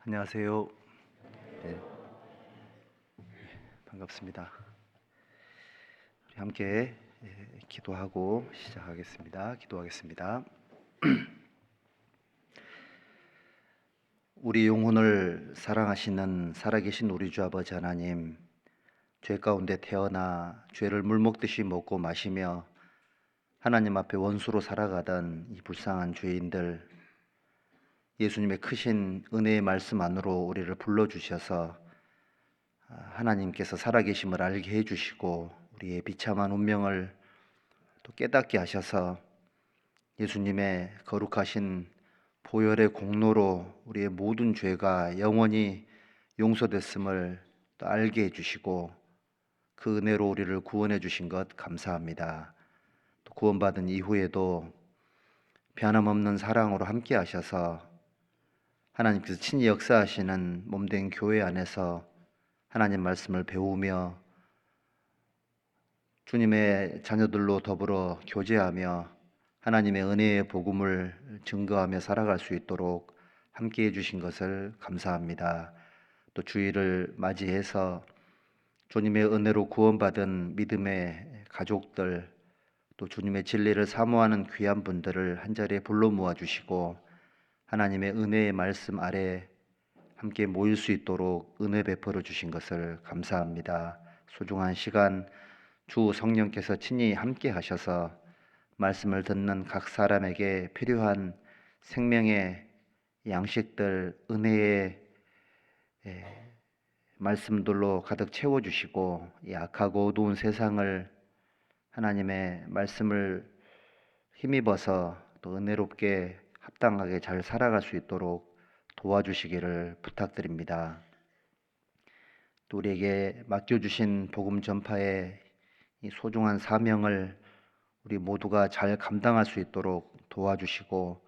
안녕하세요. 네, 반갑습니다. 우리 함께 기도하고 시작하겠습니다. 기도하겠습니다. 우리 영혼을 사랑하시는 살아계신 우리 주 아버지 하나님, 죄 가운데 태어나 죄를 물먹듯이 먹고 마시며 하나님 앞에 원수로 살아가던 이 불쌍한 죄인들, 예수님의 크신 은혜의 말씀 안으로 우리를 불러주셔서 하나님께서 살아계심을 알게 해주시고 우리의 비참한 운명을 또 깨닫게 하셔서 예수님의 거룩하신 보혈의 공로로 우리의 모든 죄가 영원히 용서됐음을 또 알게 해주시고 그 은혜로 우리를 구원해 주신 것 감사합니다. 또 구원받은 이후에도 변함없는 사랑으로 함께 하셔서 하나님께서 친히 역사하시는 몸된 교회 안에서 하나님 말씀을 배우며 주님의 자녀들로 더불어 교제하며 하나님의 은혜의 복음을 증거하며 살아갈 수 있도록 함께해 주신 것을 감사합니다. 또 주일을 맞이해서 주님의 은혜로 구원받은 믿음의 가족들, 또 주님의 진리를 사모하는 귀한 분들을 한자리에 불러 모아 주시고 하나님의 은혜의 말씀 아래 함께 모일 수 있도록 은혜 베풀어 주신 것을 감사합니다. 소중한 시간 주 성령께서 친히 함께 하셔서 말씀을 듣는 각 사람에게 필요한 생명의 양식들, 은혜의 말씀들로 가득 채워주시고 이 악하고 어두운 세상을 하나님의 말씀을 힘입어서 또 은혜롭게 합당하게 잘 살아갈 수 있도록 도와주시기를 부탁드립니다. 또 우리에게 맡겨주신 복음 전파의 이 소중한 사명을 우리 모두가 잘 감당할 수 있도록 도와주시고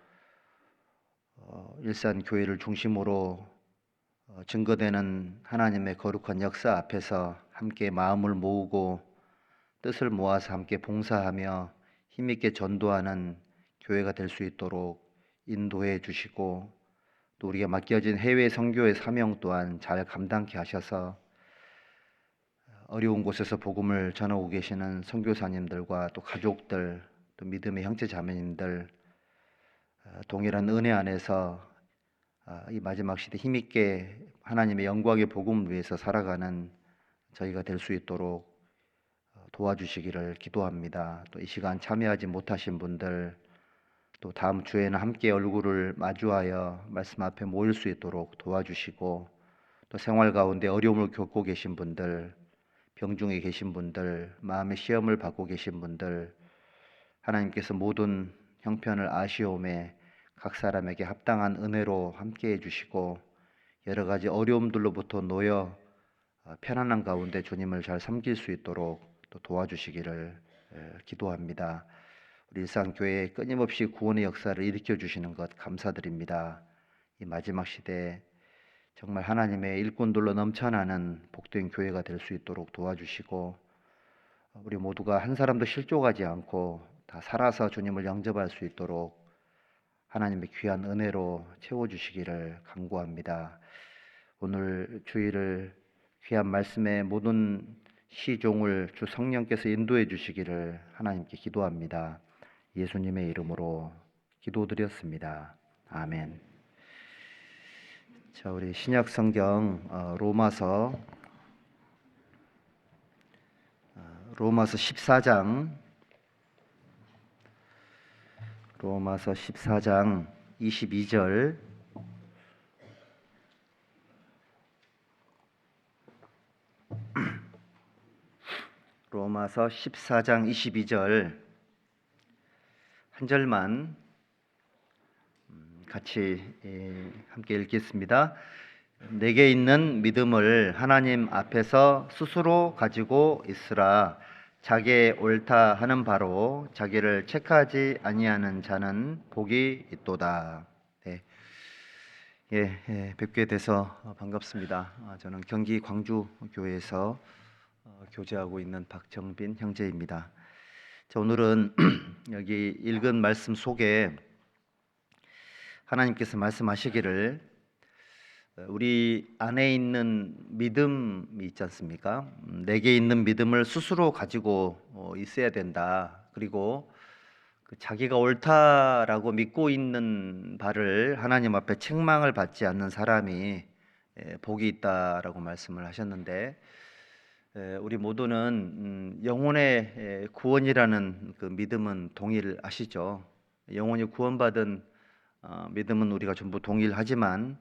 일산교회를 중심으로 증거되는 하나님의 거룩한 역사 앞에서 함께 마음을 모으고 뜻을 모아서 함께 봉사하며 힘있게 전도하는 교회가 될 수 있도록 인도해 주시고 또 우리가 맡겨진 해외 선교의 사명 또한 잘 감당케 하셔서 어려운 곳에서 복음을 전하고 계시는 선교사님들과 또 가족들, 또 믿음의 형제 자매님들 동일한 은혜 안에서 이 마지막 시대 힘있게 하나님의 영광의 복음을 위해서 살아가는 저희가 될 수 있도록 도와주시기를 기도합니다. 또 이 시간 참여하지 못하신 분들, 또 다음 주에는 함께 얼굴을 마주하여 말씀 앞에 모일 수 있도록 도와주시고 또 생활 가운데 어려움을 겪고 계신 분들, 병중에 계신 분들, 마음의 시험을 받고 계신 분들, 하나님께서 모든 형편을 아시오매 각 사람에게 합당한 은혜로 함께해 주시고 여러 가지 어려움들로부터 놓여 편안한 가운데 주님을 잘 섬길 수 있도록 또 도와주시기를 기도합니다. 우리 일상교회에 끊임없이 구원의 역사를 일으켜 주시는 것 감사드립니다. 이 마지막 시대에 정말 하나님의 일꾼들로 넘쳐나는 복된 교회가 될 수 있도록 도와주시고 우리 모두가 한 사람도 실족하지 않고 다 살아서 주님을 영접할 수 있도록 하나님의 귀한 은혜로 채워주시기를 간구합니다. 오늘 주일을 귀한 말씀의 모든 시종을 주 성령께서 인도해 주시기를 하나님께 기도합니다. 예수님의 이름으로 기도드렸습니다. 아멘. 자, 우리 신약 성경 로마서 14장 로마서 14장 22절 로마서 14장 22절 한 절만 같이 함께 읽겠습니다. 내게 있는 믿음을 하나님 앞에서 스스로 가지고 있으라. 자기의 옳다 하는 바로 자기를 책하지 아니하는 자는 복이 있도다. 네. 뵙게 돼서 반갑습니다. 저는 경기 광주 교회에서 교제하고 있는 박정빈 형제입니다. 자, 오늘은 여기 읽은 말씀 속에 하나님께서 말씀하시기를 우리 안에 있는 믿음이 있지 않습니까? 내게 있는 믿음을 스스로 가지고 있어야 된다. 그리고 그 자기가 옳다라고 믿고 있는 바를 하나님 앞에 책망을 받지 않는 사람이 복이 있다라고 말씀을 하셨는데, 우리 모두는 영혼의 구원이라는 그 믿음은 동일하시죠. 영혼이 구원받은 믿음은 우리가 전부 동일하지만,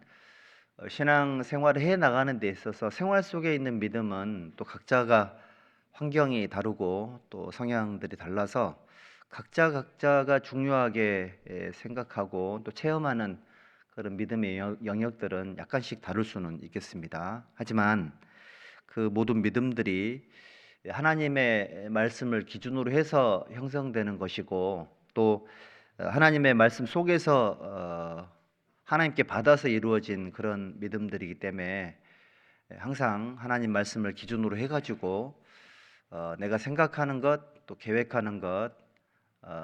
신앙 생활을 해 나가는 데 있어서 생활 속에 있는 믿음은 또 각자가 환경이 다르고 또 성향들이 달라서 각자가 중요하게 생각하고 또 체험하는 그런 믿음의 영역들은 약간씩 다를 수는 있겠습니다. 하지만 그 모든 믿음들이 하나님의 말씀을 기준으로 해서 형성되는 것이고, 또 하나님의 말씀 속에서 하나님께 받아서 이루어진 그런 믿음들이기 때문에 항상 하나님 말씀을 기준으로 해가지고 내가 생각하는 것, 또 계획하는 것,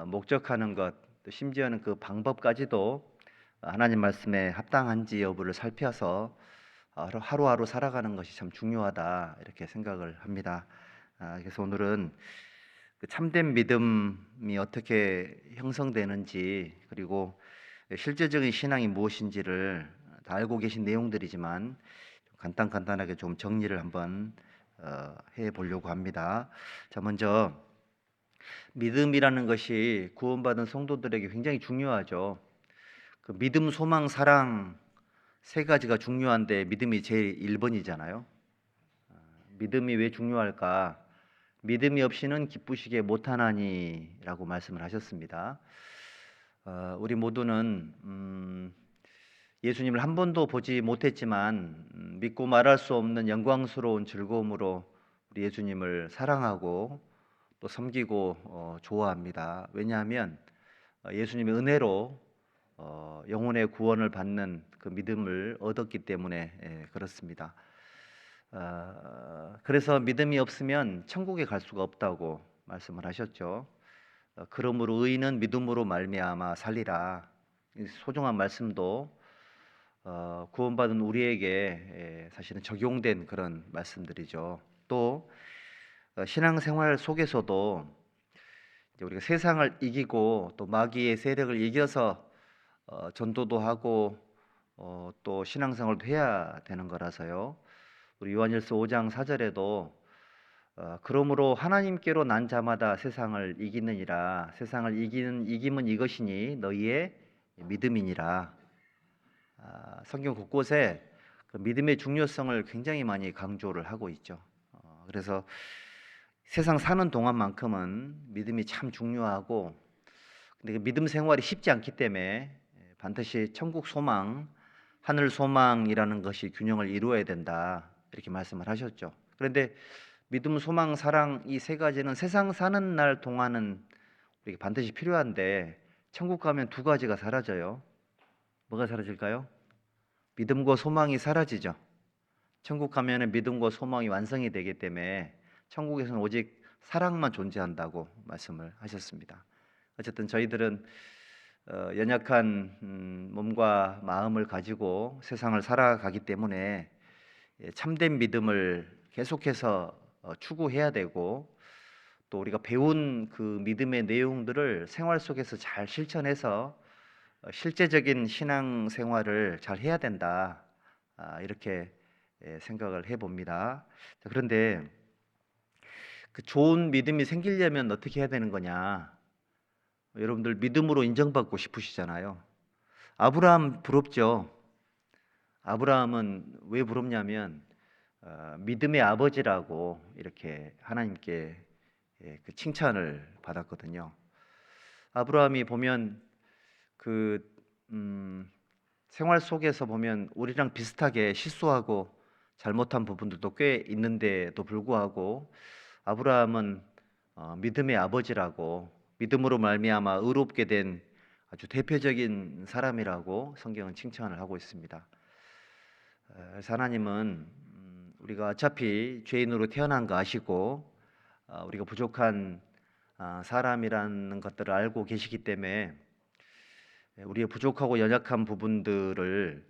목적하는 것, 또 심지어는 그 방법까지도 하나님 말씀에 합당한지 여부를 살펴서 하루하루 살아가는 것이 참 중요하다, 이렇게 생각을 합니다. 그래서 오늘은 그 참된 믿음이 어떻게 형성되는지, 그리고 실제적인 신앙이 무엇인지를 다 알고 계신 내용들이지만 간단하게 좀 정리를 한번 해 보려고 합니다. 자, 먼저 믿음이라는 것이 구원받은 성도들에게 굉장히 중요하죠. 그 믿음, 소망, 사랑 세 가지가 중요한데 믿음이 제일 1번이잖아요. 믿음이 왜 중요할까? 믿음이 없이는 기쁘시게 못하나니라고 말씀을 하셨습니다. 우리 모두는 예수님을 한 번도 보지 못했지만 믿고 말할 수 없는 영광스러운 즐거움으로 우리 예수님을 사랑하고 또 섬기고 좋아합니다. 왜냐하면 예수님의 은혜로 영혼의 구원을 받는 그 믿음을 얻었기 때문에 그렇습니다. 그래서 믿음이 없으면 천국에 갈 수가 없다고 말씀을 하셨죠. 그러므로 의인은 믿음으로 말미암아 살리라. 이 소중한 말씀도 구원받은 우리에게 사실은 적용된 그런 말씀들이죠. 또 신앙생활 속에서도 이제 우리가 세상을 이기고 또 마귀의 세력을 이겨서 전도도 하고 또 신앙생활도 해야 되는 거라서요. 우리 요한일서 5장 4절에도 그러므로 하나님께로 난 자마다 세상을 이기느니라. 세상을 이기는 이김은 이것이니 너희의 믿음이니라. 성경 곳곳에 그 믿음의 중요성을 굉장히 많이 강조를 하고 있죠. 그래서 세상 사는 동안만큼은 믿음이 참 중요하고, 근데 그 믿음 생활이 쉽지 않기 때문에 반드시 천국 소망, 하늘 소망이라는 것이 균형을 이루어야 된다, 이렇게 말씀을 하셨죠. 그런데 믿음, 소망, 사랑 이 세 가지는 세상 사는 날 동안은 우리가 반드시 필요한데 천국 가면 두 가지가 사라져요. 뭐가 사라질까요? 믿음과 소망이 사라지죠. 천국 가면은 믿음과 소망이 완성이 되기 때문에 천국에서는 오직 사랑만 존재한다고 말씀을 하셨습니다. 어쨌든 저희들은 연약한 몸과 마음을 가지고 세상을 살아가기 때문에 참된 믿음을 계속해서 추구해야 되고, 또 우리가 배운 그 믿음의 내용들을 생활 속에서 잘 실천해서 실제적인 신앙 생활을 잘 해야 된다, 이렇게 생각을 해봅니다. 그런데 그 좋은 믿음이 생기려면 어떻게 해야 되는 거냐? 여러분들 믿음으로 인정받고 싶으시잖아요. 아브라함 부럽죠. 아브라함은 왜 부럽냐면 믿음의 아버지라고 이렇게 하나님께 그 칭찬을 받았거든요. 아브라함이 보면 그 생활 속에서 보면 우리랑 비슷하게 실수하고 잘못한 부분들도 꽤 있는데도 불구하고 아브라함은 믿음의 아버지라고, 믿음으로 말미암아 의롭게 된 아주 대표적인 사람이라고 성경은 칭찬을 하고 있습니다. 그래서 하나님은 우리가 어차피 죄인으로 태어난 거 아시고 우리가 부족한 사람이라는 것들을 알고 계시기 때문에 우리의 부족하고 연약한 부분들을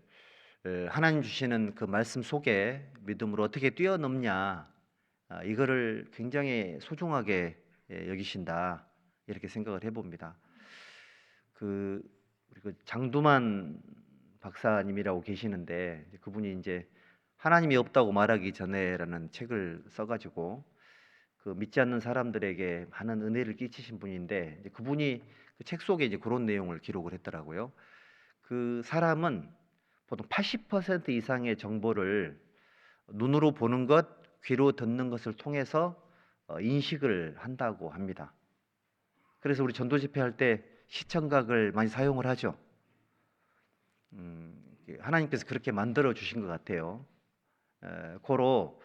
하나님 주시는 그 말씀 속에 믿음으로 어떻게 뛰어넘냐, 이거를 굉장히 소중하게 여기신다, 이렇게 생각을 해봅니다. 우리 장두만 박사님이라고 계시는데, 그분이 이제 하나님이 없다고 말하기 전에라는 책을 써가지고 그 믿지 않는 사람들에게 많은 은혜를 끼치신 분인데, 이제 그분이 그 책 속에 이제 그런 내용을 기록을 했더라고요. 그 사람은 보통 80% 이상의 정보를 눈으로 보는 것, 귀로 듣는 것을 통해서 인식을 한다고 합니다. 그래서 우리 전도 집회할 때 시청각을 많이 사용을 하죠. 하나님께서 그렇게 만들어 주신 것 같아요. 고로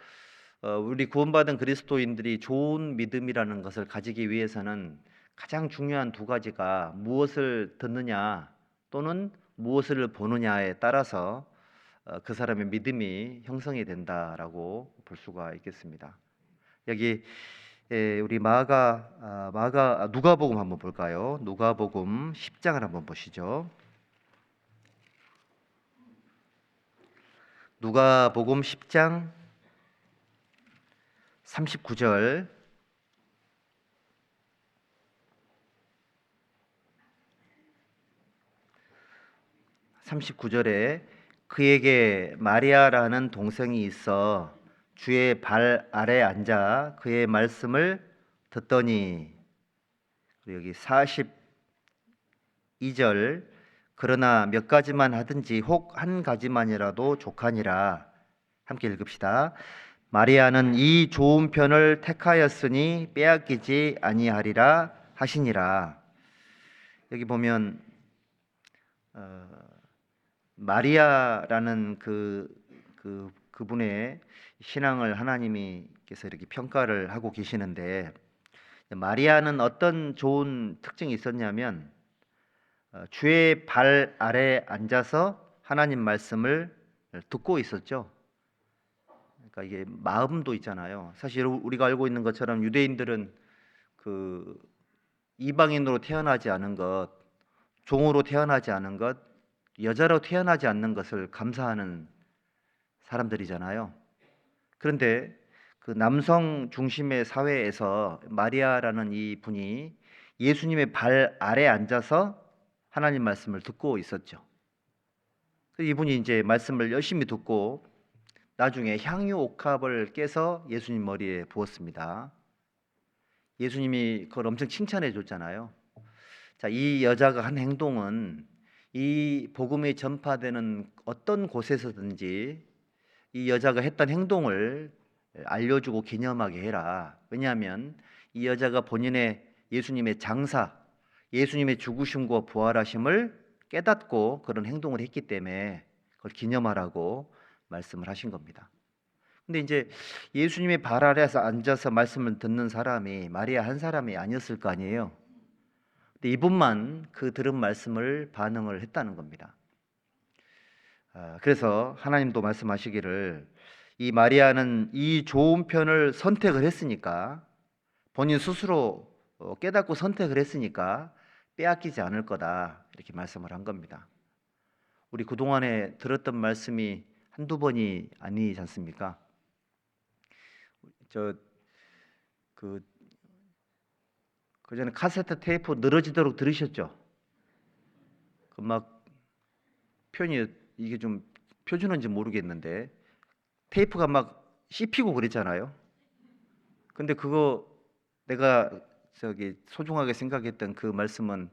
우리 구원받은 그리스도인들이 좋은 믿음이라는 것을 가지기 위해서는 가장 중요한 두 가지가 무엇을 듣느냐 또는 무엇을 보느냐에 따라서 그 사람의 믿음이 형성이 된다라고 볼 수가 있겠습니다. 여기 우리 누가복음 한번 볼까요? 누가복음 10장을 한번 보시죠. 누가복음 10장 39절. 그에게 마리아라는 동생이 있어 주의 발 아래 앉아 그의 말씀을 듣더니, 그리고 여기 42절, 그러나 몇 가지만 하든지 혹 한 가지만이라도 족하니라. 함께 읽읍시다. 마리아는 이 좋은 편을 택하였으니 빼앗기지 아니하리라 하시니라. 여기 보면 마리아라는 그분의 신앙을 하나님께서 이렇게 평가를 하고 계시는데, 마리아는 어떤 좋은 특징이 있었냐면 주의 발 아래 앉아서 하나님 말씀을 듣고 있었죠. 그러니까 이게 마음도 있잖아요. 사실 우리가 알고 있는 것처럼 유대인들은 그 이방인으로 태어나지 않은 것, 종으로 태어나지 않은 것, 여자로 태어나지 않는 것을 감사하는 사람들이잖아요. 그런데 그 남성 중심의 사회에서 마리아라는 이 분이 예수님의 발 아래 앉아서 하나님 말씀을 듣고 있었죠. 이분이 이제 말씀을 열심히 듣고 나중에 향유 옥합을 깨서 예수님 머리에 부었습니다. 예수님이 그걸 엄청 칭찬해 줬잖아요. 자, 이 여자가 한 행동은 이 복음이 전파되는 어떤 곳에서든지 이 여자가 했던 행동을 알려주고 기념하게 해라. 왜냐하면 이 여자가 본인의 예수님의 장사, 예수님의 죽으심과 부활하심을 깨닫고 그런 행동을 했기 때문에 그걸 기념하라고 말씀을 하신 겁니다. 근데 이제 예수님의 발 아래에서 앉아서 말씀을 듣는 사람이 마리아 한 사람이 아니었을 거 아니에요. 근데 이분만 그 들은 말씀을 반응을 했다는 겁니다. 그래서 하나님도 말씀하시기를 이 마리아는 이 좋은 편을 선택을 했으니까, 본인 스스로 깨닫고 선택을 했으니까 빼앗기지 않을 거다, 이렇게 말씀을 한 겁니다. 우리 그동안에 들었던 말씀이 한두 번이 아니지 않습니까? 그전에 카세트 테이프 늘어지도록 들으셨죠? 그 막 표현이 이게 좀 표준어인지 모르겠는데 테이프가 막 씹히고 그랬잖아요. 근데 그거 내가 소중하게 생각했던 그 말씀은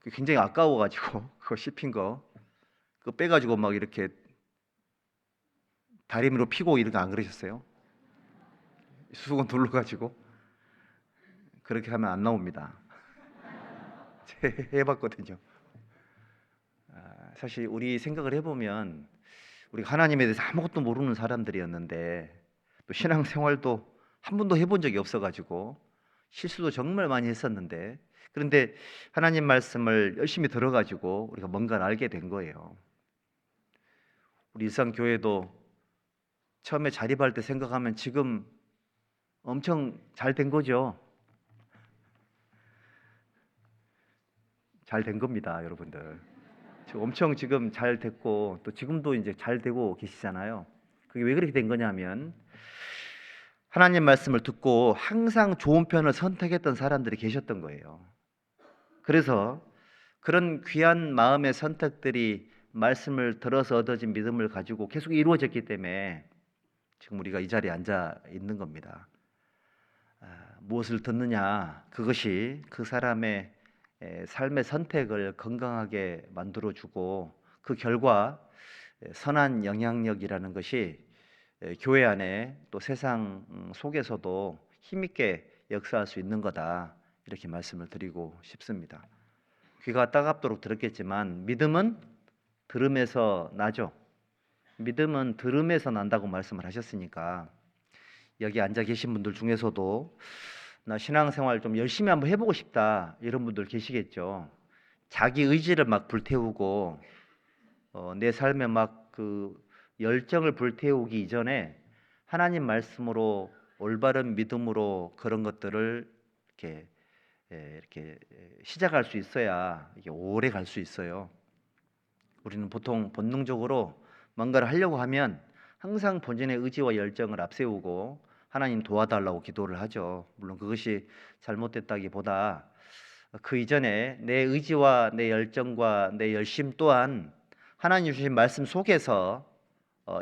굉장히 아까워가지고 그거 씹힌 거 그거 빼가지고 막 이렇게 다리미로 피고 이런 거 안 그러셨어요? 수건 둘러가지고 그렇게 하면 안 나옵니다. 해봤거든요. 사실 우리 생각을 해보면 우리가 하나님에 대해서 아무것도 모르는 사람들이었는데 또 신앙생활도 한 번도 해본 적이 없어가지고 실수도 정말 많이 했었는데, 그런데 하나님 말씀을 열심히 들어가지고 우리가 뭔가를 알게 된 거예요. 우리 일상교회도 처음에 자립할 때 생각하면 지금 엄청 잘 된 거죠. 잘 된 겁니다, 여러분들. 엄청 지금 잘 됐고 또 지금도 이제 잘 되고 계시잖아요. 그게 왜 그렇게 된 거냐면 하나님 말씀을 듣고 항상 좋은 편을 선택했던 사람들이 계셨던 거예요. 그래서 그런 귀한 마음의 선택들이 말씀을 들어서 얻어진 믿음을 가지고 계속 이루어졌기 때문에 지금 우리가 이 자리에 앉아 있는 겁니다. 무엇을 듣느냐, 그것이 그 사람의 삶의 선택을 건강하게 만들어주고 그 결과 선한 영향력이라는 것이 교회 안에 또 세상 속에서도 힘있게 역사할 수 있는 거다, 이렇게 말씀을 드리고 싶습니다. 귀가 따갑도록 들었겠지만 믿음은 들음에서 나죠. 믿음은 들음에서 난다고 말씀을 하셨으니까 여기 앉아 계신 분들 중에서도 나 신앙생활 좀 열심히 한번 해보고 싶다, 이런 분들 계시겠죠. 자기 의지를 막 불태우고 내 삶에 막 그 열정을 불태우기 이전에 하나님 말씀으로 올바른 믿음으로 그런 것들을 이렇게 시작할 수 있어야 이게 오래 갈 수 있어요. 우리는 보통 본능적으로 뭔가를 하려고 하면 항상 본인의 의지와 열정을 앞세우고 하나님 도와달라고 기도를 하죠. 물론 그것이 잘못됐다기보다 그 이전에 내 의지와 내 열정과 내 열심 또한 하나님 주신 말씀 속에서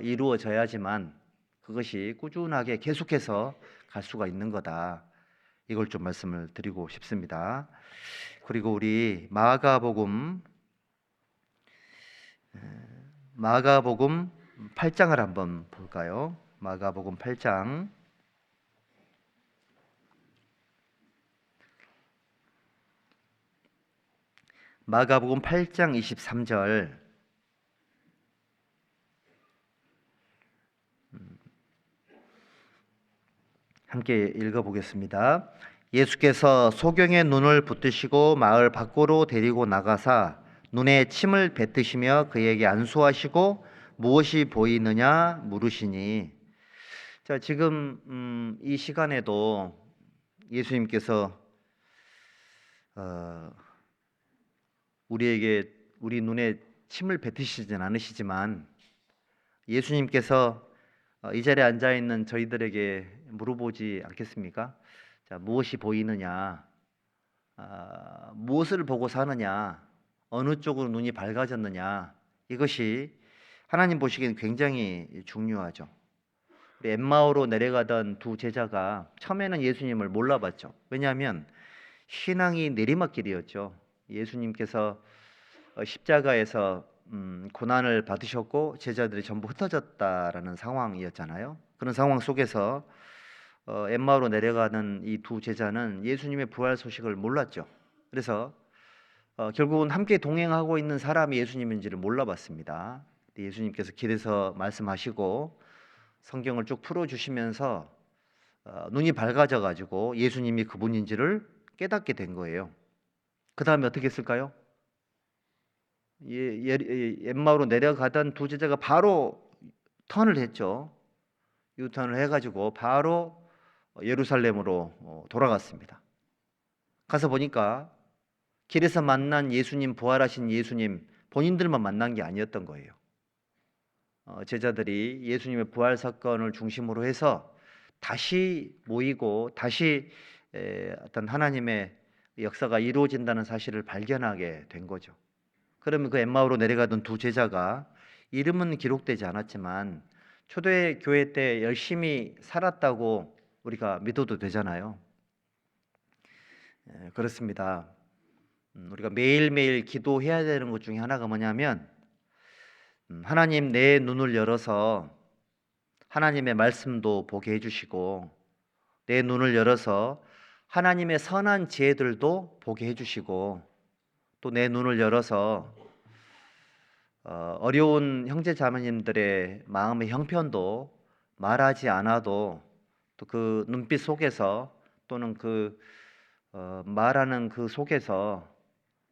이루어져야지만 그것이 꾸준하게 계속해서 갈 수가 있는 거다, 이걸 좀 말씀을 드리고 싶습니다. 그리고 우리 마가복음 8장을 한번 볼까요? 마가복음 8장. 마가복음 8장 23절 함께 읽어보겠습니다. 예수께서 소경의 눈을 붙드시고 마을 밖으로 데리고 나가사 눈에 침을 뱉으시며 그에게 안수하시고 무엇이 보이느냐 물으시니. 자, 지금 이 시간에도 예수님께서 우리 눈에 침을 뱉으시진 않으시지만 예수님께서 이 자리에 앉아 있는 저희들에게 물어보지 않겠습니까? 자, 무엇이 보이느냐, 무엇을 보고 사느냐, 어느 쪽으로 눈이 밝아졌느냐, 이것이 하나님 보시기엔 굉장히 중요하죠. 우리 엠마오로 내려가던 두 제자가 처음에는 예수님을 몰라봤죠. 왜냐하면 신앙이 내리막길이었죠. 예수님께서 십자가에서 고난을 받으셨고 제자들이 전부 흩어졌다라는 상황이었잖아요. 그런 상황 속에서 엠마오로 내려가는 이 두 제자는 예수님의 부활 소식을 몰랐죠. 그래서 결국은 함께 동행하고 있는 사람이 예수님인지를 몰라봤습니다. 예수님께서 길에서 말씀하시고 성경을 쭉 풀어주시면서 눈이 밝아져 가지고 예수님이 그분인지를 깨닫게 된 거예요. 그 다음에 어떻게 했을까요? 엠마오로 내려가던 두 제자가 바로 턴을 했죠. 유턴을 해가지고 바로 예루살렘으로 돌아갔습니다. 가서 보니까 길에서 만난 예수님, 부활하신 예수님, 본인들만 만난 게 아니었던 거예요. 제자들이 예수님의 부활 사건을 중심으로 해서 다시 모이고 다시 어떤 하나님의 역사가 이루어진다는 사실을 발견하게 된 거죠. 그러면 그 엠마오로 내려가던 두 제자가 이름은 기록되지 않았지만 초대교회 때 열심히 살았다고 우리가 믿어도 되잖아요. 그렇습니다. 우리가 매일매일 기도해야 되는 것 중에 하나가 뭐냐면 하나님 내 눈을 열어서 하나님의 말씀도 보게 해주시고 내 눈을 열어서 하나님의 선한 지혜들도 보게 해주시고 또 내 눈을 열어서 어려운 형제 자매님들의 마음의 형편도 말하지 않아도 또 그 눈빛 속에서 또는 그 말하는 그 속에서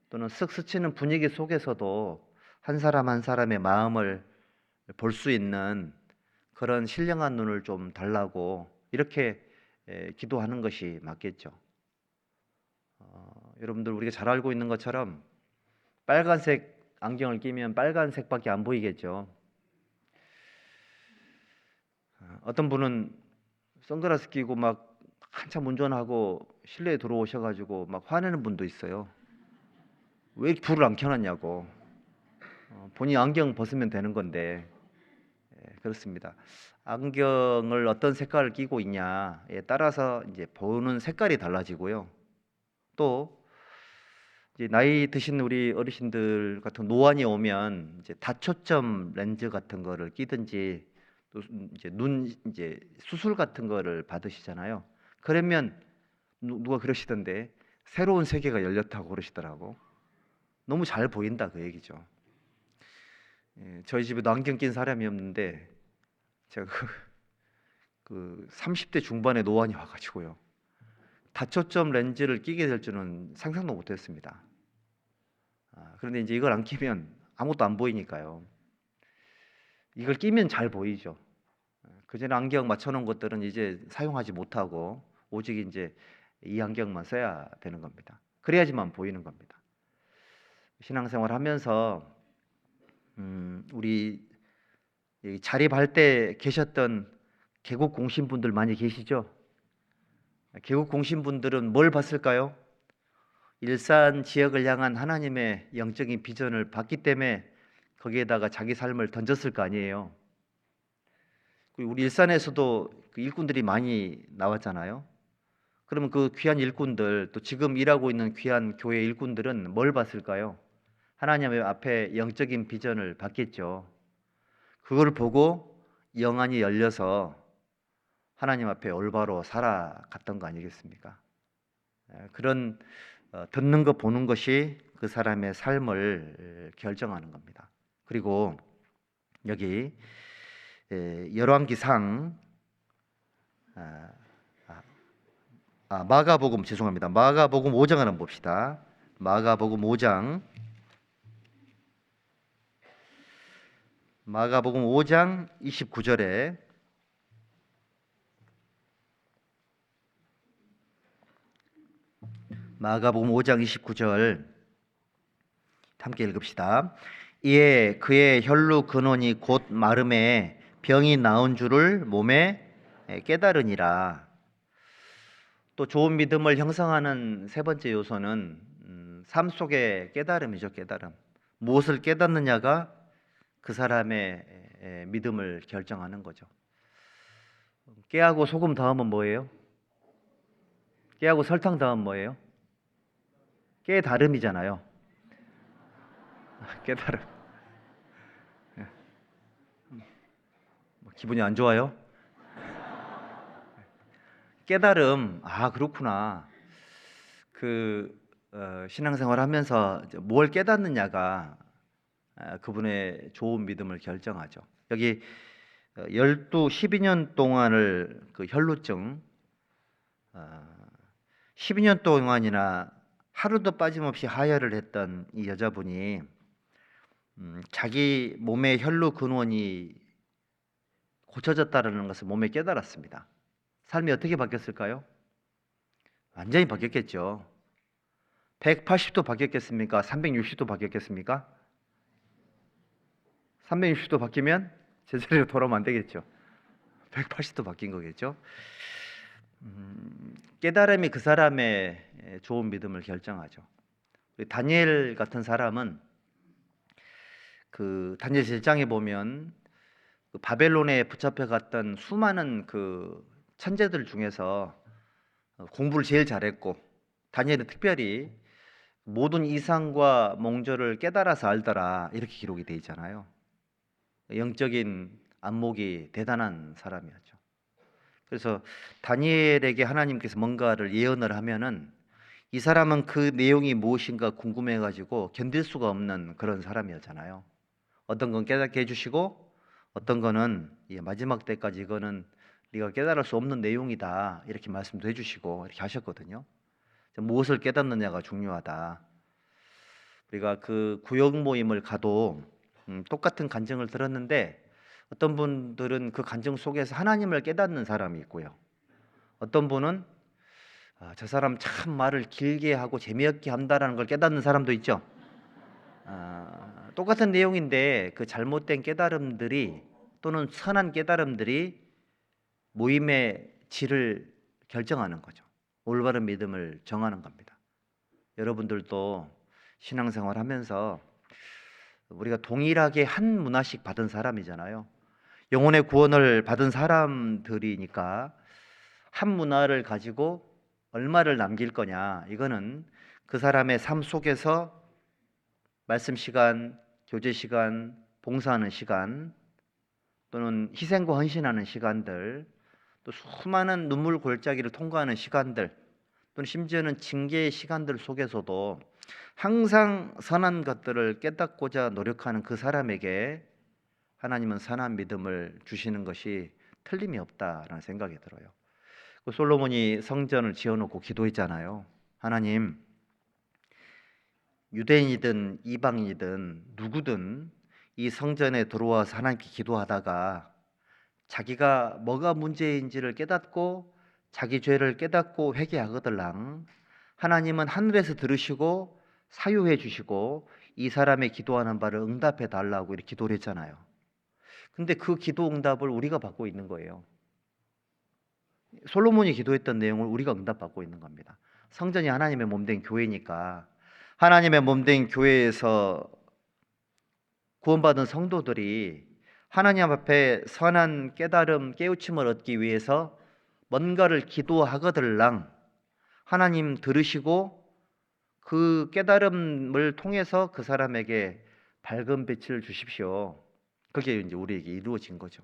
또는 쓱 스치는 분위기 속에서도 한 사람 한 사람의 마음을 볼 수 있는 그런 신령한 눈을 좀 달라고 이렇게 기도하는 것이 맞겠죠. 여러분들 우리가 잘 알고 있는 것처럼 빨간색 안경을 끼면 빨간색밖에 안 보이겠죠. 어떤 분은 선글라스 끼고 막 한참 운전하고 실내에 들어오셔가지고 막 화내는 분도 있어요. 왜 불을 안 켜놨냐고. 본인이 안경 벗으면 되는 건데. 그렇습니다. 안경을 어떤 색깔을 끼고 있냐에 따라서 이제 보는 색깔이 달라지고요. 또 이제 나이 드신 우리 어르신들 같은 노안이 오면 이제 다초점 렌즈 같은 거를 끼든지 또 이제 눈 이제 수술 같은 거를 받으시잖아요. 그러면 누가 그러시던데 새로운 세계가 열렸다고 그러시더라고. 너무 잘 보인다 그 얘기죠. 저희 집에도 안경 낀 사람이 없는데 제가 그 30대 중반에 노안이 와가지고요. 다초점 렌즈를 끼게 될 줄은 상상도 못했습니다. 그런데 이제 이걸 안 끼면 아무것도 안 보이니까요. 이걸 끼면 잘 보이죠. 그전에 안경 맞춰놓은 것들은 이제 사용하지 못하고 오직 이제 이 안경만 써야 되는 겁니다. 그래야지만 보이는 겁니다. 신앙생활 하면서 우리 자립할 때 계셨던 개국 공신분들 많이 계시죠? 개국 공신분들은 뭘 봤을까요? 일산 지역을 향한 하나님의 영적인 비전을 봤기 때문에 거기에다가 자기 삶을 던졌을 거 아니에요. 우리 일산에서도 그 일꾼들이 많이 나왔잖아요. 그러면 그 귀한 일꾼들, 또 지금 일하고 있는 귀한 교회 일꾼들은 뭘 봤을까요? 하나님 앞에 영적인 비전을 봤겠죠. 그걸 보고 영안이 열려서 하나님 앞에 올바로 살아갔던 거 아니겠습니까? 그런 듣는 것 보는 것이 그 사람의 삶을 결정하는 겁니다. 그리고 여기 열왕기상 마가복음 죄송합니다. 마가복음 5장을 한번 봅시다. 마가복음 5장 29절에 마가복음 5장 29절 함께 읽읍시다. 이에 그의 혈루 근원이 곧 마름에 병이 나은 줄을 몸에 깨달으니라. 또 좋은 믿음을 형성하는 세 번째 요소는 삶 속의 깨달음이죠. 깨달음. 무엇을 깨닫느냐가 그 사람의 믿음을 결정하는 거죠. 깨하고 소금 더하면 뭐예요? 깨하고 설탕 더하면 뭐예요? 깨달음이잖아요. 깨달음. 기분이 안 좋아요? 깨달음. 그렇구나. 신앙생활 하면서 뭘 깨닫느냐가 그분의 좋은 믿음을 결정하죠. 여기 12년 동안을 그 혈루증 12년 동안이나 하루도 빠짐없이 하혈을 했던 이 여자분이 자기 몸의 혈루 근원이 고쳐졌다는 것을 몸에 깨달았습니다. 삶이 어떻게 바뀌었을까요? 완전히 바뀌었겠죠. 180도 바뀌었겠습니까? 360도 바뀌었겠습니까? 360도 바뀌면 제자리로 돌아오면 안 되겠죠. 180도 바뀐 거겠죠. 깨달음이 그 사람의 좋은 믿음을 결정하죠. 다니엘 같은 사람은 그 다니엘 7장에 보면 그 바벨론에 붙잡혀 갔던 수많은 그 천재들 중에서 공부를 제일 잘했고 다니엘은 특별히 모든 이상과 몽조를 깨달아서 알더라 이렇게 기록이 되어 있잖아요. 영적인 안목이 대단한 사람이었죠. 그래서 다니엘에게 하나님께서 뭔가를 예언을 하면은 이 사람은 그 내용이 무엇인가 궁금해 가지고 견딜 수가 없는 그런 사람이었잖아요. 어떤 건 깨닫게 해주시고 어떤 거는 마지막 때까지 이거는 네가 깨달을 수 없는 내용이다 이렇게 말씀도 해주시고 이렇게 하셨거든요. 무엇을 깨닫느냐가 중요하다. 우리가 그 구역 모임을 가도 똑같은 간증을 들었는데 어떤 분들은 그 간증 속에서 하나님을 깨닫는 사람이 있고요. 어떤 분은 저 사람 참 말을 길게 하고 재미없게 한다라는 걸 깨닫는 사람도 있죠. 똑같은 내용인데 그 잘못된 깨달음들이 또는 선한 깨달음들이 모임의 질을 결정하는 거죠. 올바른 믿음을 정하는 겁니다. 여러분들도 신앙생활 하면서 우리가 동일하게 한 문화씩 받은 사람이잖아요. 영혼의 구원을 받은 사람들이니까 한 문화를 가지고 얼마를 남길 거냐, 이거는 그 사람의 삶 속에서 말씀 시간, 교제 시간, 봉사하는 시간, 또는 희생과 헌신하는 시간들, 또 수많은 눈물 골짜기를 통과하는 시간들, 또는 심지어는 징계의 시간들 속에서도 항상 선한 것들을 깨닫고자 노력하는 그 사람에게 하나님은 선한 믿음을 주시는 것이 틀림이 없다라는 생각이 들어요. 그 솔로몬이 성전을 지어놓고 기도했잖아요. 하나님, 유대인이든 이방인이든 누구든 이 성전에 들어와서 하나님께 기도하다가 자기가 뭐가 문제인지를 깨닫고 자기 죄를 깨닫고 회개하거들랑 하나님은 하늘에서 들으시고 사유해 주시고 이 사람의 기도하는 바를 응답해 달라고 이렇게 기도를 했잖아요. 근데 그 기도 응답을 우리가 받고 있는 거예요. 솔로몬이 기도했던 내용을 우리가 응답받고 있는 겁니다. 성전이 하나님의 몸된 교회니까 하나님의 몸된 교회에서 구원받은 성도들이 하나님 앞에 선한 깨달음, 깨우침을 얻기 위해서 뭔가를 기도하거들랑 하나님 들으시고 그 깨달음을 통해서 그 사람에게 밝은 빛을 주십시오. 그게 이제 우리에게 이루어진 거죠.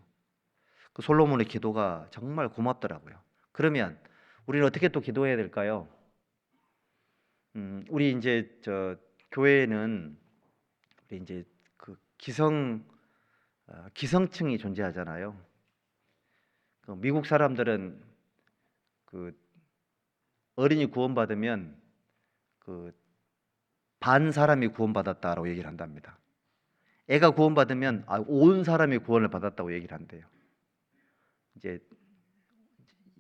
그 솔로몬의 기도가 정말 고맙더라고요. 그러면 우리는 어떻게 또 기도해야 될까요? 우리 이제 교회에는 우리 이제 그 기성층이 존재하잖아요. 그 미국 사람들은 그 어린이 구원받으면 그 반 사람이 구원받았다라고 얘기를 한답니다. 애가 구원받으면 온 사람이 구원을 받았다고 얘기를 한대요. 이제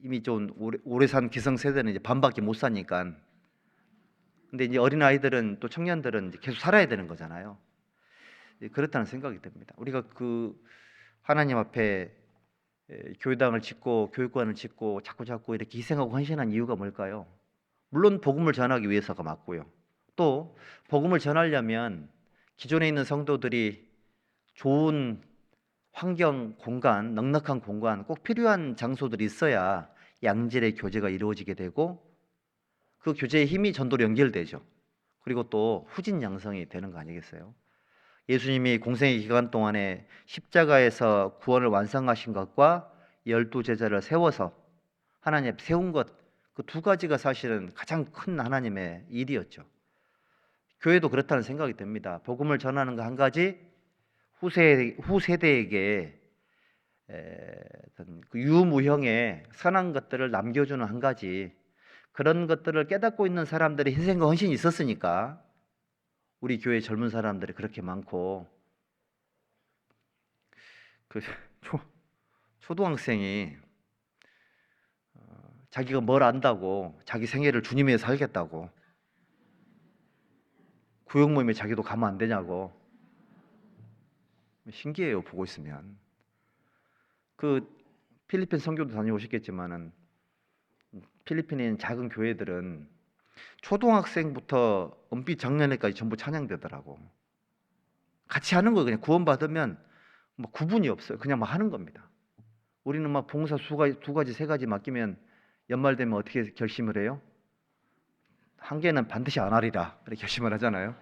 이미 좀 오래 산 기성세대는 이제 반밖에 못 사니까. 근데 이제 어린 아이들은 또 청년들은 이제 계속 살아야 되는 거잖아요. 그렇다는 생각이 듭니다. 우리가 그 하나님 앞에 교회당을 짓고 교육관을 짓고 자꾸 이렇게 희생하고 헌신한 이유가 뭘까요? 물론 복음을 전하기 위해서가 맞고요. 또 복음을 전하려면 기존에 있는 성도들이 좋은 환경, 공간, 넉넉한 공간, 꼭 필요한 장소들이 있어야 양질의 교제가 이루어지게 되고 그 교제의 힘이 전도로 연결되죠. 그리고 또 후진 양성이 되는 거 아니겠어요? 예수님이 공생의 기간 동안에 십자가에서 구원을 완성하신 것과 12제자를 세워서 하나님 앞에 세운 것, 그 두 가지가 사실은 가장 큰 하나님의 일이었죠. 교회도 그렇다는 생각이 듭니다. 복음을 전하는 거 한 가지, 후세대에게 그 유무형의 선한 것들을 남겨주는 한 가지, 그런 것들을 깨닫고 있는 사람들의 희생과 헌신이 있었으니까 우리 교회 젊은 사람들이 그렇게 많고, 그 초등학생이 자기가 뭘 안다고 자기 생애를 주님 위해 살겠다고 구역 모임에 자기도 가면 안 되냐고. 신기해요, 보고 있으면. 그 필리핀 선교도 다녀오셨겠지만은 필리핀에 있는 작은 교회들은 초등학생부터 은빛 장년회까지 전부 찬양되더라고. 같이 하는 거예요. 그냥 구원받으면 뭐 구분이 없어요. 그냥 막 하는 겁니다. 우리는 막 봉사 두 가지, 세 가지 맡기면 연말 되면 어떻게 결심을 해요? 한 개는 반드시 안 하리라 이렇게 결심을 하잖아요.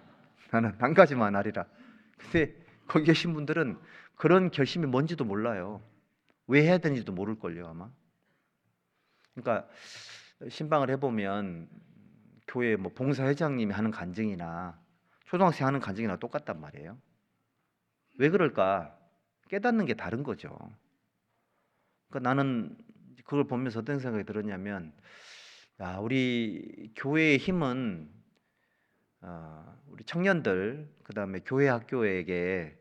나는 한 가지만 안 하리라. 근데 거기 계신 분들은 그런 결심이 뭔지도 몰라요. 왜 해야 되는지도 모를걸요, 아마. 그러니까 신방을 해보면 교회 뭐 봉사회장님이 하는 간증이나 초등학생 하는 간증이나 똑같단 말이에요. 왜 그럴까? 깨닫는 게 다른 거죠. 그러니까 나는 그걸 보면서 어떤 생각이 들었냐면, 야, 우리 교회의 힘은 우리 청년들, 그 다음에 교회 학교에게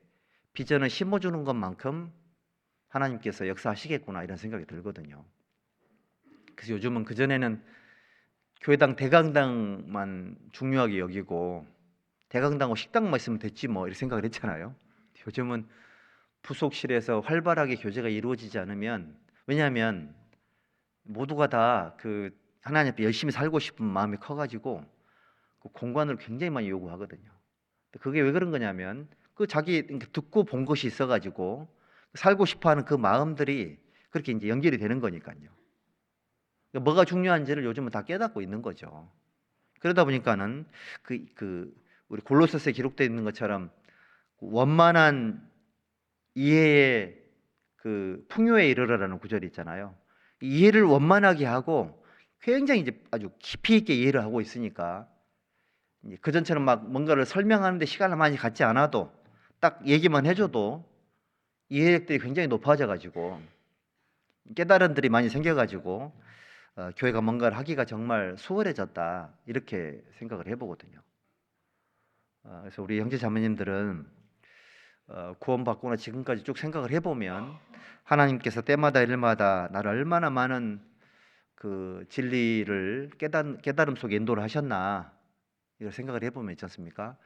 비전을 심어주는 것만큼 하나님께서 역사하시겠구나 이런 생각이 들거든요. 그래서 요즘은 그전에는 교회당 대강당만 중요하게 여기고 대강당하고 식당만 있으면 됐지 뭐 이렇게 생각을 했잖아요. 요즘은 부속실에서 활발하게 교제가 이루어지지 않으면, 왜냐하면 모두가 다 그 하나님 앞에 열심히 살고 싶은 마음이 커가지고 그 공간을 굉장히 많이 요구하거든요. 그게 왜 그런 거냐면 그 자기 듣고 본 것이 있어가지고 살고 싶어하는 그 마음들이 그렇게 이제 연결이 되는 거니까요. 뭐가 중요한지를 요즘은 다 깨닫고 있는 거죠. 그러다 보니까는 우리 골로새서에 기록되어 있는 것처럼 원만한 이해의 그 풍요에 이르러라는 구절이 있잖아요. 이해를 원만하게 하고 굉장히 이제 아주 깊이 있게 이해를 하고 있으니까 그전처럼 막 뭔가를 설명하는데 시간을 많이 갖지 않아도 딱 얘기만 해줘도 이해력들이 굉장히 높아져 가지고 깨달음들이 많이 생겨 가지고 교회가 뭔가를 하기가 정말 수월해졌다 이렇게 생각을 해보거든요. 그래서 우리 형제 자매님들은 구원받거나 지금까지 쭉 생각을 해보면 하나님께서 때마다 일마다 나를 얼마나 많은 그 진리를 깨달음 속에 인도를 하셨나 이걸 생각을 해보면 있지 않습니까?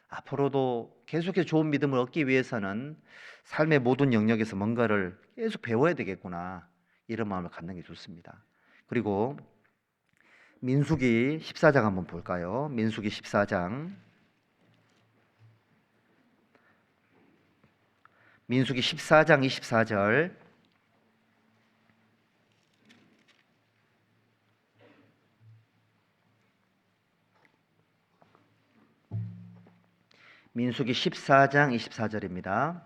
앞으로도 계속해서 좋은 믿음을 얻기 위해서는 삶의 모든 영역에서 뭔가를 계속 배워야 되겠구나 이런 마음을 갖는 게 좋습니다. 그리고 민수기 14장 한번 볼까요? 민수기 14장. 민수기 14장 24절. 민수기 14장 24절입니다.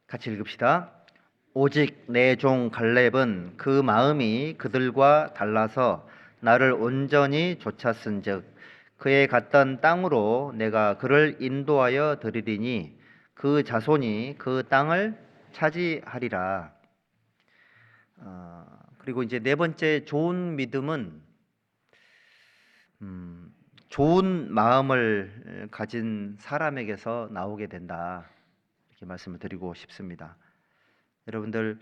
같이 읽읍시다. 오직 내 종 갈렙은 그 마음이 그들과 달라서 나를 온전히 좇았은즉 그의 갔던 땅으로 내가 그를 인도하여 드리리니 그 자손이 그 땅을 차지하리라. 그리고 이제 네 번째 좋은 믿음은 좋은 마음을 가진 사람에게서 나오게 된다 이렇게 말씀을 드리고 싶습니다. 여러분들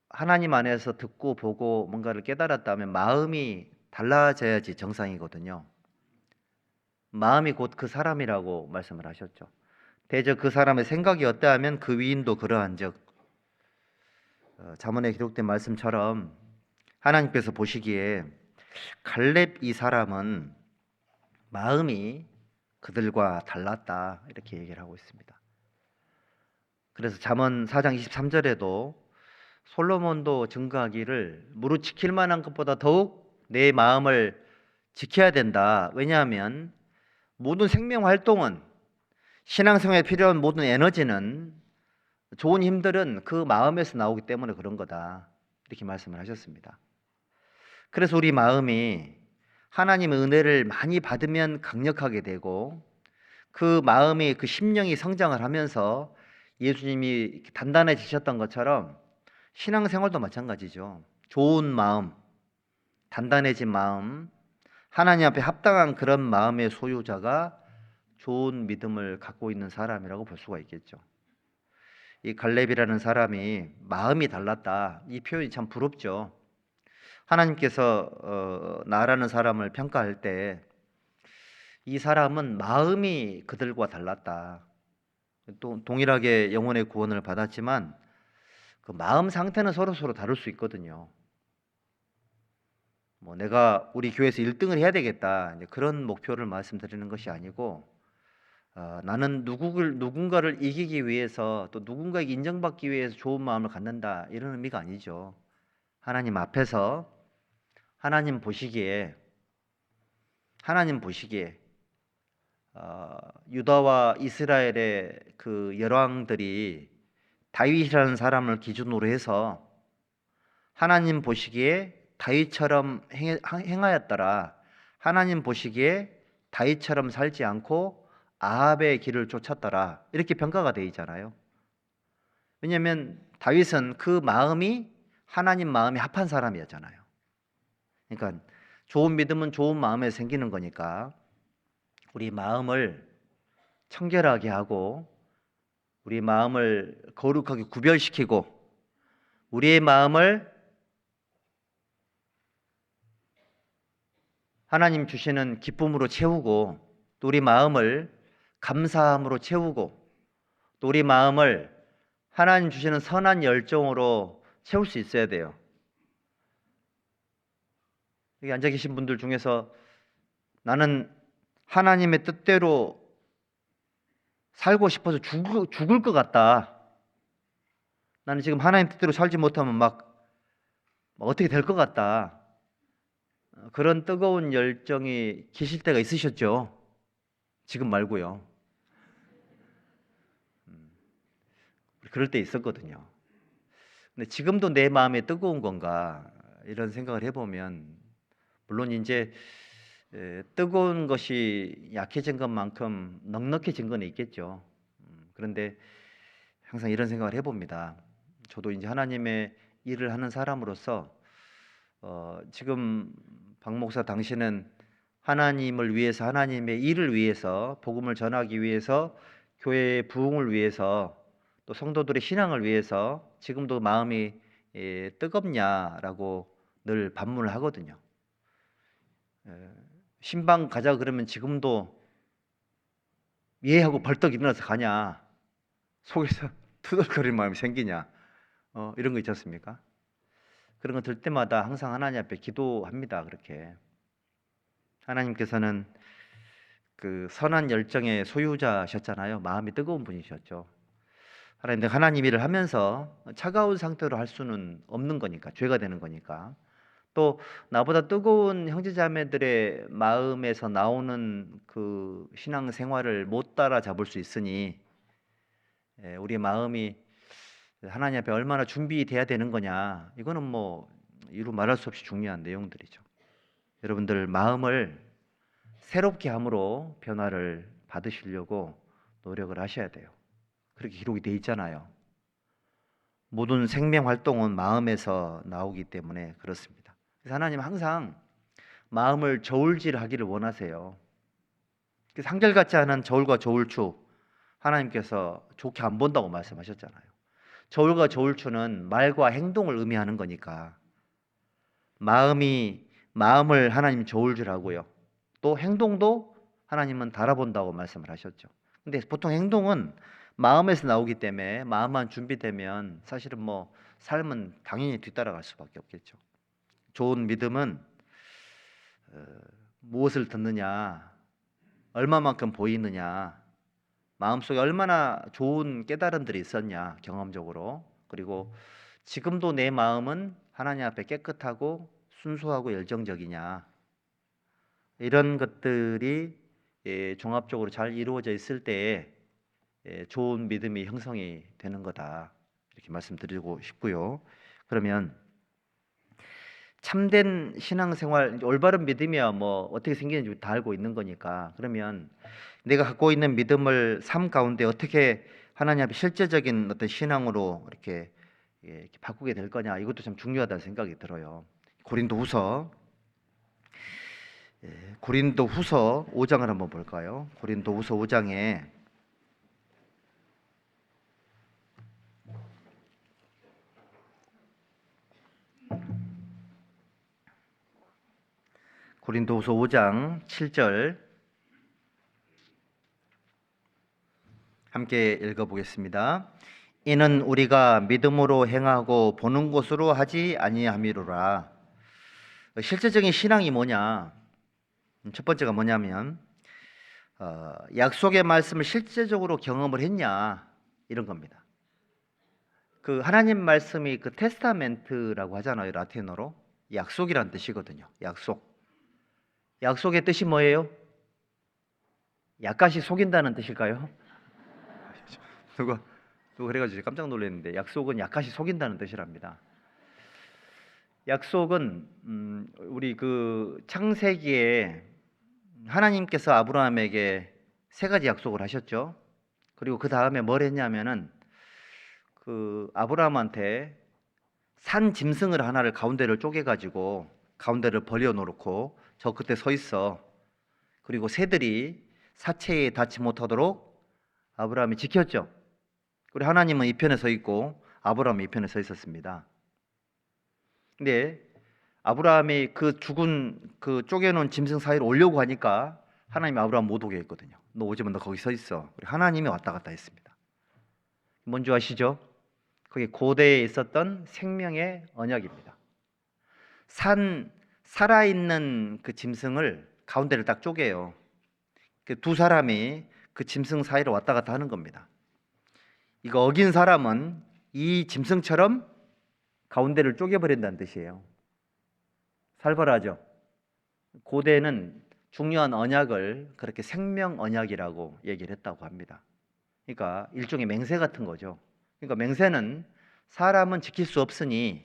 하나님 안에서 듣고 보고 뭔가를 깨달았다면 마음이 달라져야지 정상이거든요. 마음이 곧 그 사람이라고 말씀을 하셨죠. 대저 그 사람의 생각이 어떠하면 그 위인도 그러한즉, 잠언에 기록된 말씀처럼 하나님께서 보시기에 갈렙 이 사람은 마음이 그들과 달랐다 이렇게 얘기를 하고 있습니다. 그래서 잠언 4장 23절에도 솔로몬도 증거하기를 무릇 지킬 만한 것보다 더욱 내 마음을 지켜야 된다. 왜냐하면 모든 생명 활동은, 신앙생활에 필요한 모든 에너지는, 좋은 힘들은 그 마음에서 나오기 때문에 그런 거다 이렇게 말씀을 하셨습니다. 그래서 우리 마음이 하나님의 은혜를 많이 받으면 강력하게 되고 그 마음이 그 심령이 성장을 하면서 예수님이 단단해지셨던 것처럼 신앙생활도 마찬가지죠. 좋은 마음, 단단해진 마음, 하나님 앞에 합당한 그런 마음의 소유자가 좋은 믿음을 갖고 있는 사람이라고 볼 수가 있겠죠. 이 갈렙이라는 사람이 마음이 달랐다. 이 표현이 참 부럽죠. 하나님께서 나라는 사람을 평가할 때 이 사람은 마음이 그들과 달랐다. 또 동일하게 영혼의 구원을 받았지만 그 마음 상태는 서로 다를 수 있거든요. 뭐 내가 우리 교회에서 1등을 해야 되겠다 이제 그런 목표를 말씀드리는 것이 아니고 나는 누군가를 이기기 위해서 또 누군가에게 인정받기 위해서 좋은 마음을 갖는다 이런 의미가 아니죠. 하나님 앞에서 하나님 보시기에 유다와 이스라엘의 그 열왕들이 다윗이라는 사람을 기준으로 해서 하나님 보시기에 다윗처럼 행하였더라. 하나님 보시기에 다윗처럼 살지 않고 아합의 길을 쫓았더라. 이렇게 평가가 되어 있잖아요. 왜냐하면 다윗은 그 마음이 하나님 마음에 합한 사람이었잖아요. 그러니까 좋은 믿음은 좋은 마음에 생기는 거니까 우리 마음을 청결하게 하고 우리 마음을 거룩하게 구별시키고 우리의 마음을 하나님 주시는 기쁨으로 채우고 또 우리 마음을 감사함으로 채우고 또 우리 마음을 하나님 주시는 선한 열정으로 채울 수 있어야 돼요. 여기 앉아 계신 분들 중에서 나는 하나님의 뜻대로 살고 싶어서 죽을 것 같다. 나는 지금 하나님 뜻대로 살지 못하면 막 어떻게 될 것 같다. 그런 뜨거운 열정이 계실 때가 있으셨죠? 지금 말고요. 그럴 때 있었거든요. 근데 지금도 내 마음에 뜨거운 건가 이런 생각을 해보면 물론 이제 뜨거운 것이 약해진 것만큼 넉넉해진 건 있겠죠. 그런데 항상 이런 생각을 해봅니다. 저도 이제 하나님의 일을 하는 사람으로서 지금 박 목사 당신은 하나님을 위해서 하나님의 일을 위해서 복음을 전하기 위해서 교회의 부흥을 위해서 또 성도들의 신앙을 위해서 지금도 마음이 뜨겁냐라고 늘 반문을 하거든요. 신방 가자 그러면 지금도 예 하고 벌떡 일어나서 가냐, 속에서 투덜거리는 마음이 생기냐, 이런 거 있지 않습니까? 그런 거 들 때마다 항상 하나님 앞에 기도합니다. 그렇게 하나님께서는 그 선한 열정의 소유자셨잖아요. 마음이 뜨거운 분이셨죠. 하나님 일을 하면서 차가운 상태로 할 수는 없는 거니까, 죄가 되는 거니까. 또 나보다 뜨거운 형제자매들의 마음에서 나오는 그 신앙 생활을 못 따라잡을 수 있으니 우리의 마음이 하나님 앞에 얼마나 준비돼야 되는 거냐, 이거는 뭐 이루 말할 수 없이 중요한 내용들이죠. 여러분들 마음을 새롭게 함으로 변화를 받으시려고 노력을 하셔야 돼요. 그렇게 기록이 돼 있잖아요. 모든 생명 활동은 마음에서 나오기 때문에 그렇습니다. 그래서 하나님 항상 마음을 저울질하기를 원하세요. 그래서 한결같지 않은 저울과 저울추 하나님께서 좋게 안 본다고 말씀하셨잖아요. 저울과 저울추는 말과 행동을 의미하는 거니까 마음을 하나님 저울질하고요. 또 행동도 하나님은 달아본다고 말씀을 하셨죠. 근데 보통 행동은 마음에서 나오기 때문에 마음만 준비되면 사실은 뭐 삶은 당연히 뒤따라갈 수밖에 없겠죠. 좋은 믿음은 무엇을 듣느냐, 얼마만큼 보이느냐, 마음속에 얼마나 좋은 깨달음들이 있었냐, 경험적으로. 그리고 지금도 내 마음은 하나님 앞에 깨끗하고 순수하고 열정적이냐, 이런 것들이 종합적으로 잘 이루어져 있을 때에 좋은 믿음이 형성이 되는 거다, 이렇게 말씀드리고 싶고요. 그러면 참된 신앙생활, 올바른 믿음이야 뭐 어떻게 생기는지 다 알고 있는 거니까, 그러면 내가 갖고 있는 믿음을 삶 가운데 어떻게 하나님 앞에 실제적인 어떤 신앙으로 이렇게 바꾸게 될 거냐, 이것도 참 중요하다는 생각이 들어요. 고린도후서 5장을 한번 볼까요? 고린도후서 5장에 고린도후서 5장 7절 함께 읽어보겠습니다. 이는 우리가 믿음으로 행하고 보는 것으로 하지 아니함이로라. 실제적인 신앙이 뭐냐? 첫 번째가 뭐냐면 약속의 말씀을 실제적으로 경험을 했냐, 이런 겁니다. 그 하나님 말씀이 그 테스타멘트라고 하잖아요. 라틴어로 약속이란 뜻이거든요. 약속의 뜻이 뭐예요? 약간씩 속인다는 뜻일까요? 누가 그래가지고 깜짝 놀랐는데, 약속은 약간씩 속인다는 뜻이랍니다. 약속은 우리 그 창세기에 하나님께서 아브라함에게 세 가지 약속을 하셨죠. 그리고 그 다음에 뭘 했냐면은 그 아브라함한테 산 짐승을 하나를 가운데를 쪼개가지고 가운데를 벌려놓고 저 끝에 서 있어. 그리고 새들이 사체에 닿지 못하도록 아브라함이 지켰죠. 우리 하나님은 이 편에 서 있고 아브라함은 이 편에 서 있었습니다. 근데 아브라함이 그 죽은 그 쪼개놓은 짐승 사이로 오려고 하니까 하나님이 아브라함 못 오게 했거든요. 너 오지마, 너 거기 서 있어. 우리 하나님이 왔다 갔다 했습니다. 뭔지 아시죠? 그게 고대에 있었던 생명의 언약입니다. 살아있는 그 짐승을 가운데를 딱 쪼개요. 그 두 사람이 그 짐승 사이로 왔다 갔다 하는 겁니다. 이거 어긴 사람은 이 짐승처럼 가운데를 쪼개버린다는 뜻이에요. 살벌하죠. 고대는 중요한 언약을 그렇게 생명 언약이라고 얘기를 했다고 합니다. 그러니까 일종의 맹세 같은 거죠. 그러니까 맹세는 사람은 지킬 수 없으니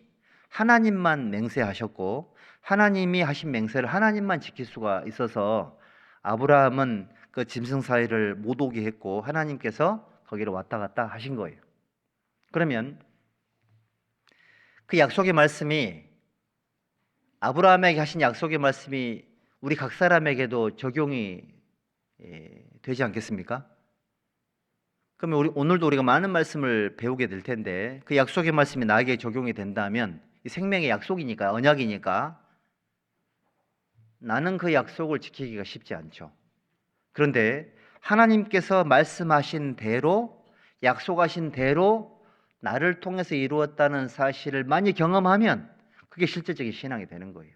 하나님만 맹세하셨고 하나님이 하신 맹세를 하나님만 지킬 수가 있어서 아브라함은 그 짐승 사이를 못 오게 했고 하나님께서 거기를 왔다 갔다 하신 거예요. 그러면 그 약속의 말씀이, 아브라함에게 하신 약속의 말씀이 우리 각 사람에게도 적용이 되지 않겠습니까? 그러면 오늘도 우리가 많은 말씀을 배우게 될 텐데 그 약속의 말씀이 나에게 적용이 된다면 이 생명의 약속이니까, 언약이니까 나는 그 약속을 지키기가 쉽지 않죠. 그런데 하나님께서 말씀하신 대로, 약속하신 대로 나를 통해서 이루었다는 사실을 많이 경험하면 그게 실제적인 신앙이 되는 거예요.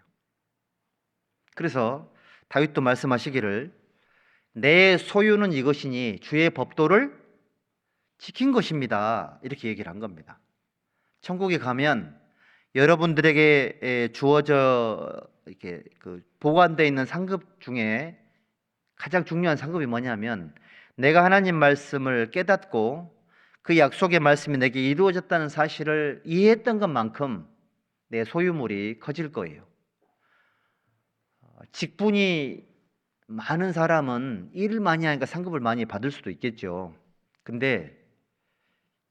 그래서 다윗도 말씀하시기를 내 소유는 이것이니 주의 법도를 지킨 것입니다. 이렇게 얘기를 한 겁니다. 천국에 가면 여러분들에게 주어져 이렇게 보관되어 있는 상급 중에 가장 중요한 상급이 뭐냐면 내가 하나님 말씀을 깨닫고 그 약속의 말씀이 내게 이루어졌다는 사실을 이해했던 것만큼 내 소유물이 커질 거예요. 직분이 많은 사람은 일을 많이 하니까 상급을 많이 받을 수도 있겠죠. 근데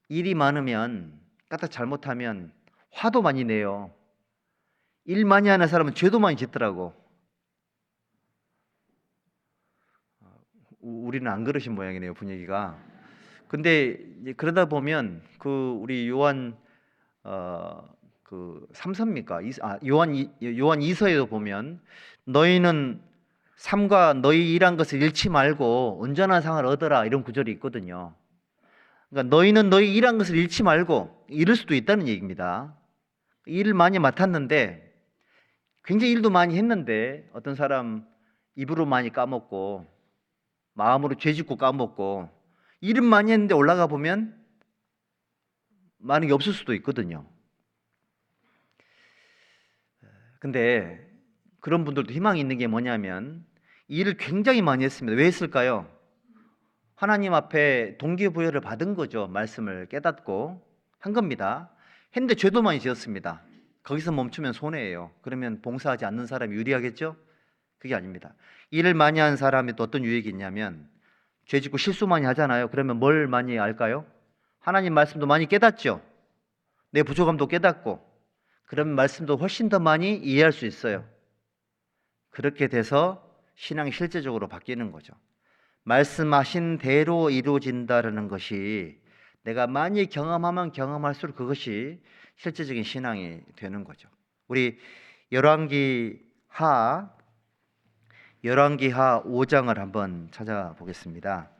일이 많으면 까딱 잘못하면 화도 많이 내요. 일 많이 하는 사람은 죄도 많이 짓더라고. 우리는 안 그러신 모양이네요, 분위기가. 근데 그러다 보면 우리 요한 삼서입니까? 요한 이서에도 보면 너희는 삼가 너희 일한 것을 잃지 말고 온전한 상을 얻어라, 이런 구절이 있거든요. 그러니까 너희는 너희 일한 것을 잃지 말고, 잃을 수도 있다는 얘기입니다. 일을 많이 맡았는데 굉장히 일도 많이 했는데 어떤 사람 입으로 많이 까먹고 마음으로 죄짓고 까먹고 일은 많이 했는데 올라가 보면 많은 게 없을 수도 있거든요. 근데 그런 분들도 희망이 있는 게 뭐냐면 일을 굉장히 많이 했습니다. 왜 했을까요? 하나님 앞에 동기부여를 받은 거죠. 말씀을 깨닫고 한 겁니다. 했는데 죄도 많이 지었습니다. 거기서 멈추면 손해예요. 그러면 봉사하지 않는 사람이 유리하겠죠? 그게 아닙니다. 일을 많이 한 사람이 또 어떤 유익이 있냐면 죄 짓고 실수 많이 하잖아요. 그러면 뭘 많이 알까요? 하나님 말씀도 많이 깨닫죠. 내 부족함도 깨닫고, 그런 말씀도 훨씬 더 많이 이해할 수 있어요. 그렇게 돼서 신앙이 실제적으로 바뀌는 거죠. 말씀하신 대로 이루어진다는 것이 내가 많이 경험하면 경험할수록 그것이 실제적인 신앙이 되는 거죠. 우리 열왕기하 5장을 한번 찾아보겠습니다.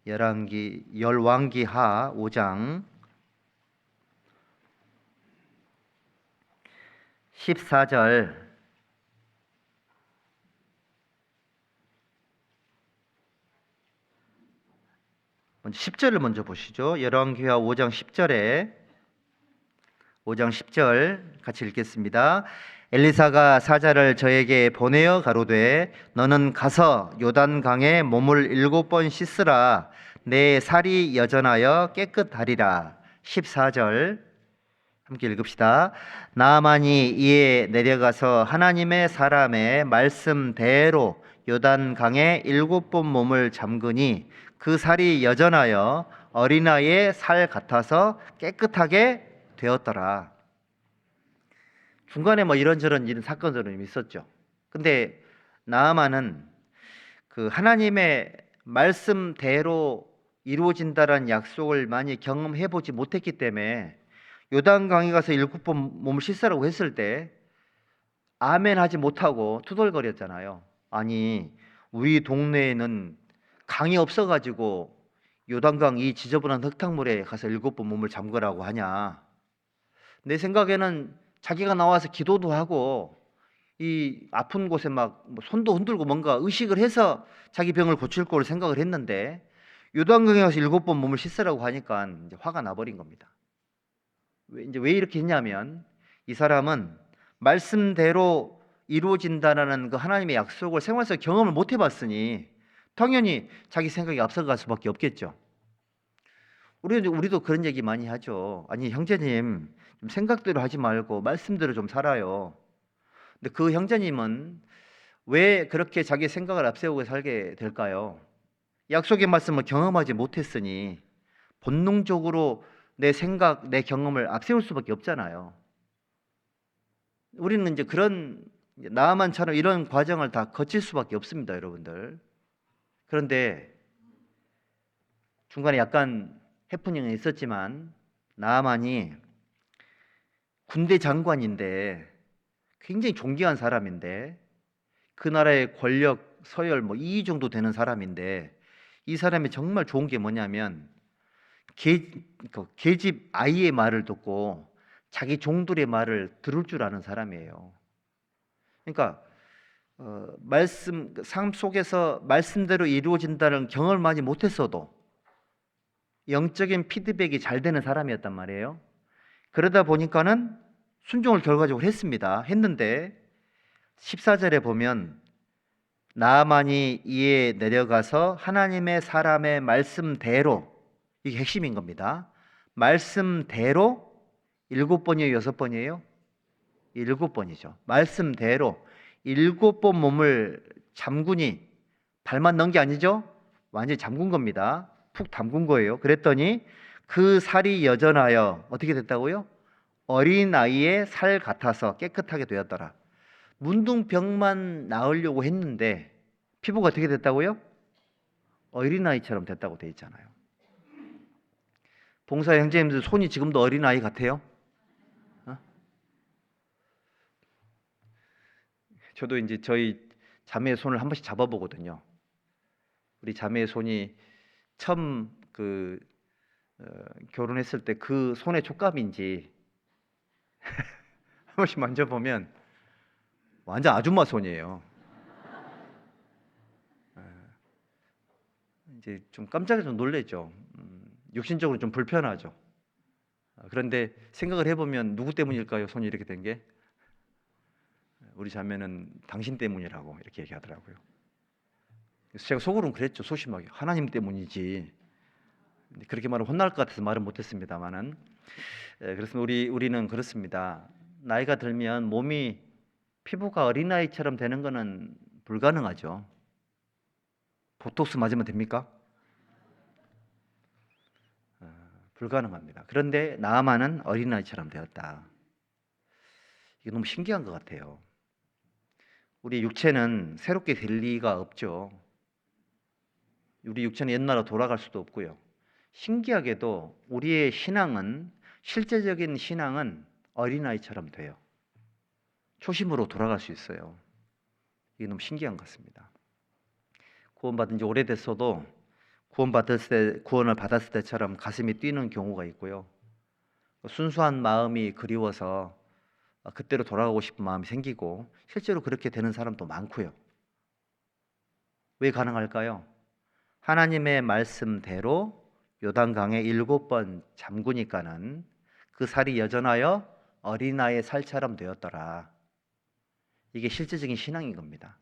열왕기하 5장 14절, 먼저 10절을 먼저 보시죠. 열왕기하 5장 10절에 5장 10절 같이 읽겠습니다. 엘리사가 사자를 저에게 보내어 가로되 너는 가서 요단강에 몸을 7번 씻으라. 내 살이 여전하여 깨끗하리라. 14절 함께 읽읍시다. 나아만이 이에 내려가서 하나님의 사람의 말씀대로 요단강에 7번 몸을 잠그니 그 살이 여전하여 어린아이의 살 같아서 깨끗하게 되었더라. 중간에 이런저런 일은 사건들은 있었죠. 근데 나아만은 그 하나님의 말씀대로 이루어진다라는 약속을 많이 경험해 보지 못했기 때문에 요단강에 가서 7번 몸을 씻으라고 했을 때 아멘 하지 못하고 투덜거렸잖아요. 아니, 우리 동네에는 강이 없어가지고 요단강 이 지저분한 흙탕물에 가서 7번 몸을 잠그라고 하냐. 내 생각에는 자기가 나와서 기도도 하고 이 아픈 곳에 막뭐 손도 흔들고 뭔가 의식을 해서 자기 병을 고칠 거로 생각을 했는데 요단강에 가서 7번 몸을 씻으라고 하니까 이제 화가 나버린 겁니다. 왜 이렇게 했냐면 이 사람은 말씀대로 이루어진다라는 그 하나님의 약속을 생활 속 경험을 못 해봤으니 당연히 자기 생각이 앞서갈 수밖에 없겠죠. 우리도 그런 얘기 많이 하죠. 아니 형제님 좀 생각대로 하지 말고 말씀대로 좀 살아요. 근데 그 형제님은 왜 그렇게 자기 생각을 앞세우고 살게 될까요? 약속의 말씀을 경험하지 못했으니 본능적으로 내 생각, 내 경험을 앞세울 수밖에 없잖아요. 우리는 이제 그런 나아만처럼 이런 과정을 다 거칠 수밖에 없습니다, 여러분들. 그런데 중간에 약간 해프닝이 있었지만 나아만이 군대 장관인데 굉장히 존귀한 사람인데 그 나라의 권력, 서열 뭐 이 정도 되는 사람인데 이 사람이 정말 좋은 게 뭐냐면 계집 아이의 말을 듣고 자기 종들의 말을 들을 줄 아는 사람이에요. 그러니까 말씀 삶 속에서 말씀대로 이루어진다는 경험을 많이 못했어도 영적인 피드백이 잘 되는 사람이었단 말이에요. 그러다 보니까는 순종을 결과적으로 했는데 14절에 보면 나아만이 이에 내려가서 하나님의 사람의 말씀대로, 이게 핵심인 겁니다. 말씀대로 7번이에요, 6번이에요? 7번이죠. 말씀대로 7번 몸을 잠그니, 발만 넣은 게 아니죠? 완전히 잠근 겁니다. 푹 담근 거예요. 그랬더니 그 살이 여전하여 어떻게 됐다고요? 어린아이의 살 같아서 깨끗하게 되었더라. 문둥병만 나으려고 했는데 피부가 어떻게 됐다고요? 어린아이처럼 됐다고 돼 있잖아요. 봉사 형제님들 손이 지금도 어린아이 같아요? 어? 저도 이제 저희 자매의 손을 한 번씩 잡아보거든요. 우리 자매의 손이 처음 결혼했을 때 그 손의 촉감인지 한 번씩 만져보면 완전 아줌마 손이에요. 이제 좀 깜짝이야 좀 놀랬죠. 육신적으로 좀 불편하죠. 그런데 생각을 해보면 누구 때문일까요? 손이 이렇게 된 게? 우리 자매는 당신 때문이라고 이렇게 얘기하더라고요. 그래서 제가 속으로는 그랬죠. 소심하게. 하나님 때문이지. 그렇게 말하면 혼날 것 같아서 말은 못했습니다만은. 그래서 우리는 그렇습니다. 나이가 들면 몸이 피부가 어린아이처럼 되는 것은 불가능하죠. 보톡스 맞으면 됩니까? 불가능합니다. 그런데 나아만은 어린아이처럼 되었다. 이게 너무 신기한 것 같아요. 우리 육체는 새롭게 될 리가 없죠. 우리 육체는 옛날로 돌아갈 수도 없고요. 신기하게도 우리의 신앙은, 실제적인 신앙은 어린아이처럼 돼요. 초심으로 돌아갈 수 있어요. 이게 너무 신기한 것 같습니다. 구원받은 지 오래됐어도 구원을 받았을 때처럼 가슴이 뛰는 경우가 있고요. 순수한 마음이 그리워서 그때로 돌아가고 싶은 마음이 생기고 실제로 그렇게 되는 사람도 많고요. 왜 가능할까요? 하나님의 말씀대로 요단강에 7번 잠그니까는 그 살이 여전하여 어린아이의 살처럼 되었더라. 이게 실제적인 신앙인 겁니다.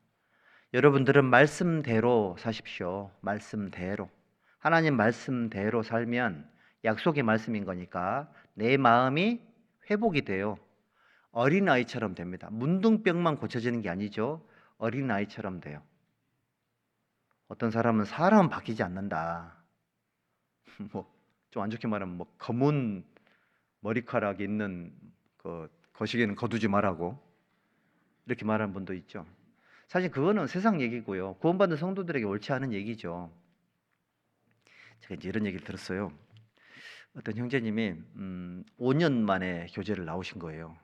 여러분들은 말씀대로 사십시오. 말씀대로. 하나님 말씀대로 살면 약속의 말씀인 거니까 내 마음이 회복이 돼요. 어린아이처럼 됩니다. 문둥병만 고쳐지는 게 아니죠. 어린아이처럼 돼요. 어떤 사람은 사람은 바뀌지 않는다. 뭐 좀 안 좋게 말하면 뭐 검은 머리카락이 있는 그 거시기에는 거두지 말라고 이렇게 말하는 분도 있죠. 사실 그거는 세상 얘기고요. 구원받은 성도들에게 옳지 않은 얘기죠. 제가 이제 이런 얘기를 들었어요. 어떤 형제님이 5년 만에 교제를 나오신 거예요.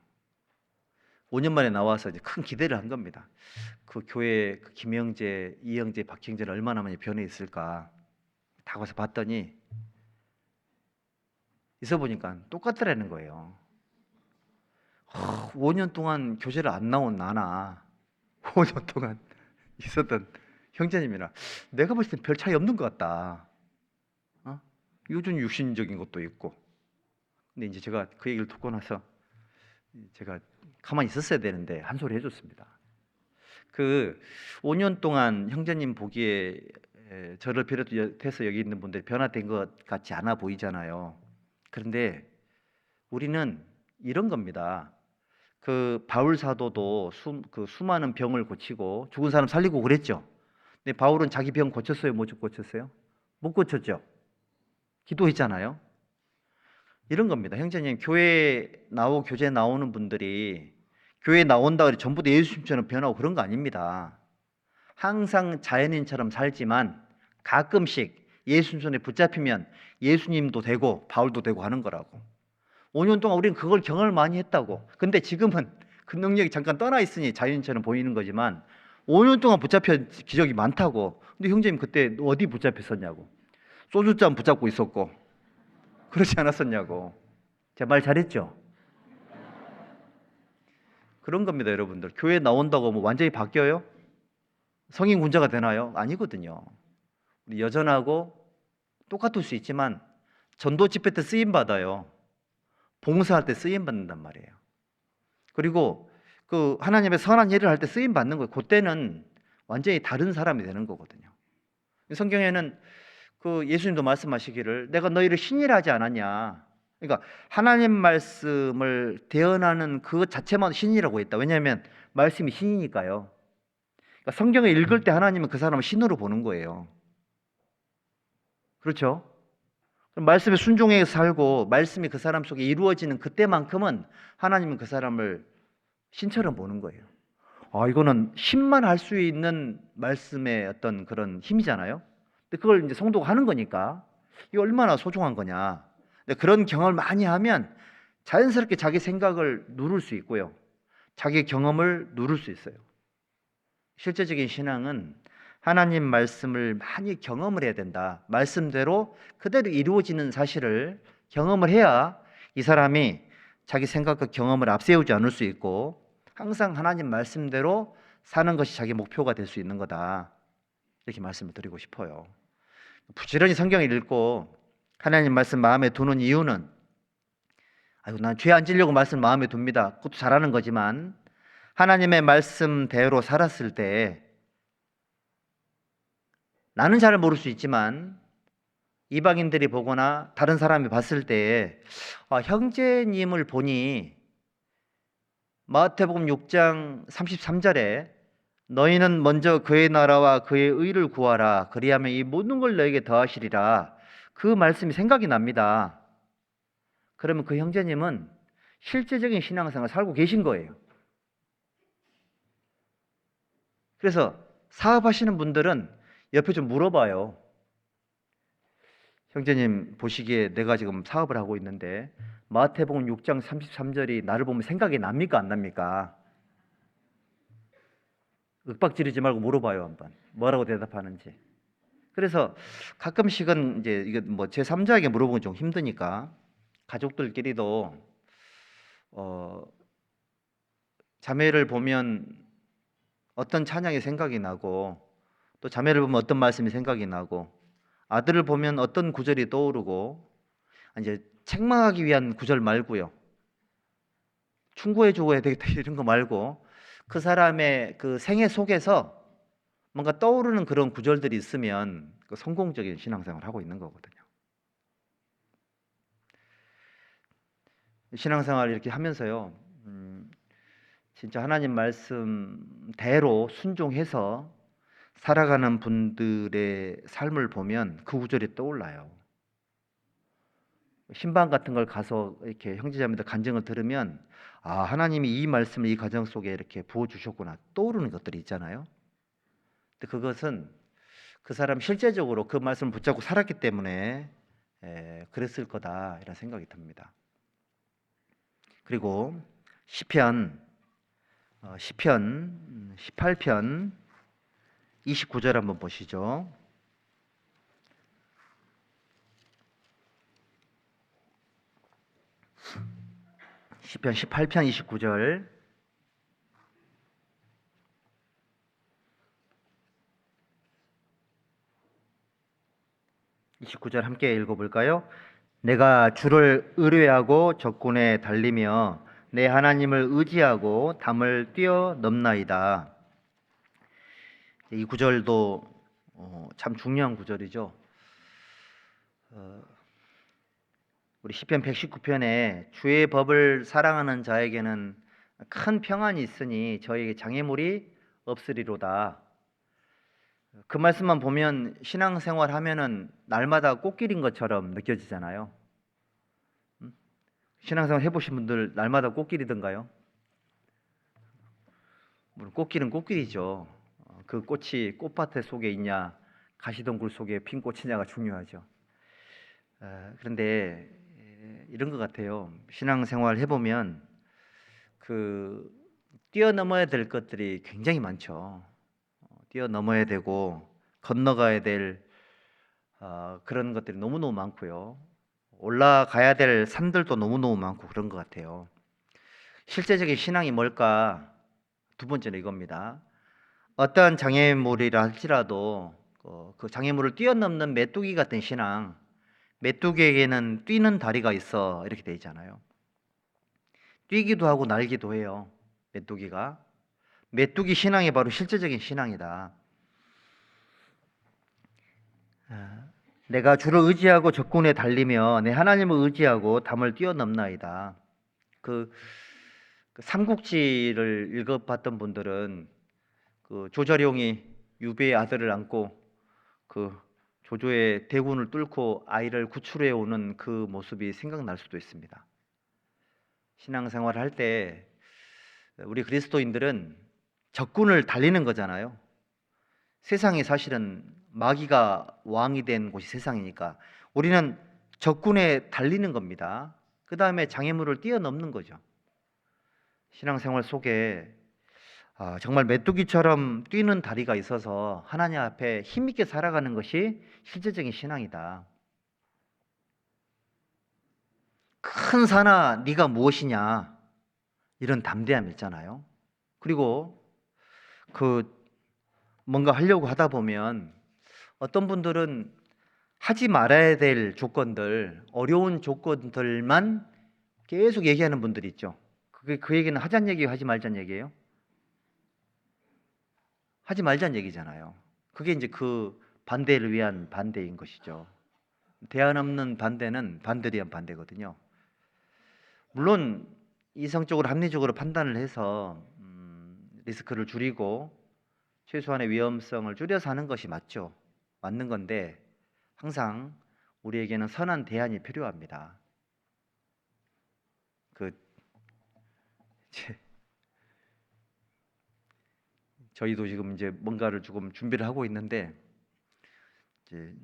5년 만에 나와서 이제 큰 기대를 한 겁니다. 그 교회 그 김형제, 이형제, 박형제는 얼마나 많이 변해 있을까. 다 가서 봤더니 있어 보니까 똑같더라는 거예요. 5년 동안 교제를 안 나온 나나 5년 동안 있었던 형제님이라 내가 봤을 땐 별 차이 없는 것 같다. 요즘 육신적인 것도 있고. 근데 이제 제가 그 얘기를 듣고 나서 제가 가만히 있었어야 되는데 한 소리 해줬습니다. 그 5년 동안 형제님 보기에 저를 비롯해서 여기 있는 분들이 변화된 것 같지 않아 보이잖아요. 그런데 우리는 이런 겁니다. 그 바울 사도도 그 수많은 병을 고치고 죽은 사람 살리고 그랬죠. 근데 바울은 자기 병 고쳤어요? 못 고쳤어요? 못 고쳤죠. 기도했잖아요. 이런 겁니다. 형제님, 교제 나오는 분들이 교회 나온다 그래 전부 다 예수님처럼 변하고 그런 거 아닙니다. 항상 자연인처럼 살지만 가끔씩 예수님 손에 붙잡히면 예수님도 되고 바울도 되고 하는 거라고. 5년 동안 우리는 그걸 경험을 많이 했다고. 근데 지금은 그 능력이 잠깐 떠나 있으니 자연인처럼 보이는 거지만 5년 동안 붙잡힌 기적이 많다고. 근데 형제님 그때 어디 붙잡혔었냐고. 소주잔 붙잡고 있었고 그렇지 않았었냐고. 제가 말 잘했죠? 그런 겁니다, 여러분들. 교회 나온다고 뭐 완전히 바뀌어요? 성인 군자가 되나요? 아니거든요. 우리 여전하고 똑같을 수 있지만 전도 집회 때 쓰임 받아요. 봉사할 때 쓰임 받는단 말이에요. 그리고 그 하나님의 선한 일을 할 때 쓰임 받는 거예요. 그때는 완전히 다른 사람이 되는 거거든요. 성경에는 그 예수님도 말씀하시기를 내가 너희를 신이라 하지 않았냐. 그러니까 하나님 말씀을 대언하는 그 자체만 신이라고 했다. 왜냐하면 말씀이 신이니까요. 그러니까 성경을 읽을 때 하나님은 그 사람을 신으로 보는 거예요. 그렇죠? 말씀에 순종해 살고 말씀이 그 사람 속에 이루어지는 그때만큼은 하나님은 그 사람을 신처럼 보는 거예요. 이거는 신만 할 수 있는 말씀의 어떤 그런 힘이잖아요. 근데 그걸 이제 성도가 하는 거니까 이게 얼마나 소중한 거냐. 근데 그런 경험을 많이 하면 자연스럽게 자기 생각을 누를 수 있고요. 자기 경험을 누를 수 있어요. 실제적인 신앙은 하나님 말씀을 많이 경험을 해야 된다. 말씀대로 그대로 이루어지는 사실을 경험을 해야 이 사람이 자기 생각과 경험을 앞세우지 않을 수 있고 항상 하나님 말씀대로 사는 것이 자기 목표가 될 수 있는 거다. 이렇게 말씀을 드리고 싶어요. 부지런히 성경을 읽고 하나님 말씀 마음에 두는 이유는 난 죄 안 지려고 말씀 마음에 둡니다. 그것도 잘하는 거지만 하나님의 말씀대로 살았을 때 나는 잘 모를 수 있지만 이방인들이 보거나 다른 사람이 봤을 때에 형제님을 보니 마태복음 6장 33절에 너희는 먼저 그의 나라와 그의 의를 구하라 그리하면 이 모든 걸 너에게 더하시리라. 그 말씀이 생각이 납니다. 그러면 그 형제님은 실제적인 신앙생활을 살고 계신 거예요. 그래서 사업하시는 분들은 옆에 좀 물어봐요. 형제님 보시기에 내가 지금 사업을 하고 있는데 마태복음 6장 33절이 나를 보면 생각이 납니까 안 납니까? 윽박지르지 말고 물어봐요 한번. 뭐라고 대답하는지. 그래서 가끔씩은 이제 이게 뭐 제3자에게 물어보면 좀 힘드니까 가족들끼리도 자매를 보면 어떤 찬양이 생각이 나고 또 자매를 보면 어떤 말씀이 생각이 나고 아들을 보면 어떤 구절이 떠오르고 이제 책망하기 위한 구절 말고요. 충고해 주고 해야 되겠다 이런 거 말고 그 사람의 그 생애 속에서 뭔가 떠오르는 그런 구절들이 있으면 그 성공적인 신앙생활을 하고 있는 거거든요. 신앙생활 이렇게 하면서요. 진짜 하나님 말씀대로 순종해서 살아가는 분들의 삶을 보면 그 구절이 떠올라요. 신방 같은 걸 가서 이렇게 형제자매들 간증을 들으면 하나님이 이 말씀을 이 가정 속에 이렇게 부어 주셨구나 떠오르는 것들이 있잖아요. 근데 그것은 그 사람 실제적으로 그 말씀을 붙잡고 살았기 때문에 그랬을 거다 이런 생각이 듭니다. 그리고 시편 18편 29절 한번 보시죠. 시편 18편 29절. 29절 함께 읽어볼까요? 내가 주를 의뢰하고 적군에 달리며 내 하나님을 의지하고 담을 뛰어넘나이다. 이 구절도 참 중요한 구절이죠. 우리 시편 119편에 주의 법을 사랑하는 자에게는 큰 평안이 있으니 저에게 장애물이 없으리로다. 그 말씀만 보면 신앙생활 하면은 날마다 꽃길인 것처럼 느껴지잖아요. 신앙생활 해보신 분들 날마다 꽃길이던가요? 물론 꽃길은 꽃길이죠. 그 꽃이 꽃밭 속에 있냐 가시덩굴 속에 핀 꽃이냐가 중요하죠. 그런데 이런 것 같아요. 신앙생활 해보면 그 뛰어넘어야 될 것들이 굉장히 많죠. 뛰어넘어야 되고 건너가야 될 그런 것들이 너무너무 많고요. 올라가야 될 산들도 너무너무 많고 그런 것 같아요. 실제적인 신앙이 뭘까? 두 번째는 이겁니다. 어떠한 장애물이라 할지라도 그 장애물을 뛰어넘는 메뚜기 같은 신앙, 메뚜기에게는 뛰는 다리가 있어 이렇게 돼 있잖아요. 뛰기도 하고 날기도 해요. 메뚜기가. 메뚜기 신앙이 바로 실제적인 신앙이다. 내가 주를 의지하고 적군에 달리며 내 하나님을 의지하고 담을 뛰어넘나이다. 그 삼국지를 읽어봤던 분들은 그 조자룡이 유비의 아들을 안고 그 조조의 대군을 뚫고 아이를 구출해 오는 그 모습이 생각날 수도 있습니다. 신앙생활을 할 때 우리 그리스도인들은 적군을 달리는 거잖아요. 세상이 사실은 마귀가 왕이 된 곳이 세상이니까 우리는 적군에 달리는 겁니다. 그 다음에 장애물을 뛰어넘는 거죠. 신앙생활 속에 정말 메뚜기처럼 뛰는 다리가 있어서 하나님 앞에 힘있게 살아가는 것이 실제적인 신앙이다. 큰 산아 네가 무엇이냐 이런 담대함 있잖아요. 그리고 그 뭔가 하려고 하다 보면 어떤 분들은 하지 말아야 될 조건들, 어려운 조건들만 계속 얘기하는 분들이 있죠. 그 얘기는 하자는 얘기예요, 하지 말자는 얘기예요? 하지 말자는 얘기잖아요. 그게 이제 그 반대를 위한 반대인 것이죠. 대안 없는 반대는 반대를 위한 반대거든요. 물론 이성적으로 합리적으로 판단을 해서 리스크를 줄이고 최소한의 위험성을 줄여서 하는 것이 맞죠. 맞는 건데 항상 우리에게는 선한 대안이 필요합니다. 저희도 지금 이제 뭔가를 조금 준비를 하고 있는데 이제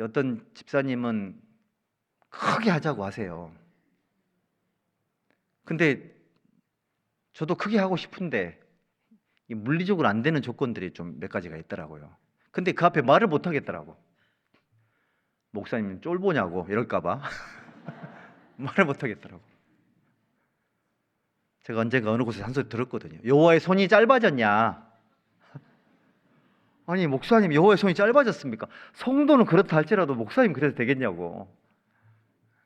어떤 집사님은 크게 하자고 하세요. 근데 저도 크게 하고 싶은데 물리적으로 안 되는 조건들이 좀 몇 가지가 있더라고요. 근데 그 앞에 말을 못 하겠더라고. 목사님 쫄보냐고 이럴까 봐 말을 못 하겠더라고. 제가 언젠가 어느 곳에서 한 소리 들었거든요. 여호와의 손이 짧아졌냐? 아니 목사님 여호와의 손이 짧아졌습니까? 성도는 그렇다 할지라도 목사님 그래도 되겠냐고.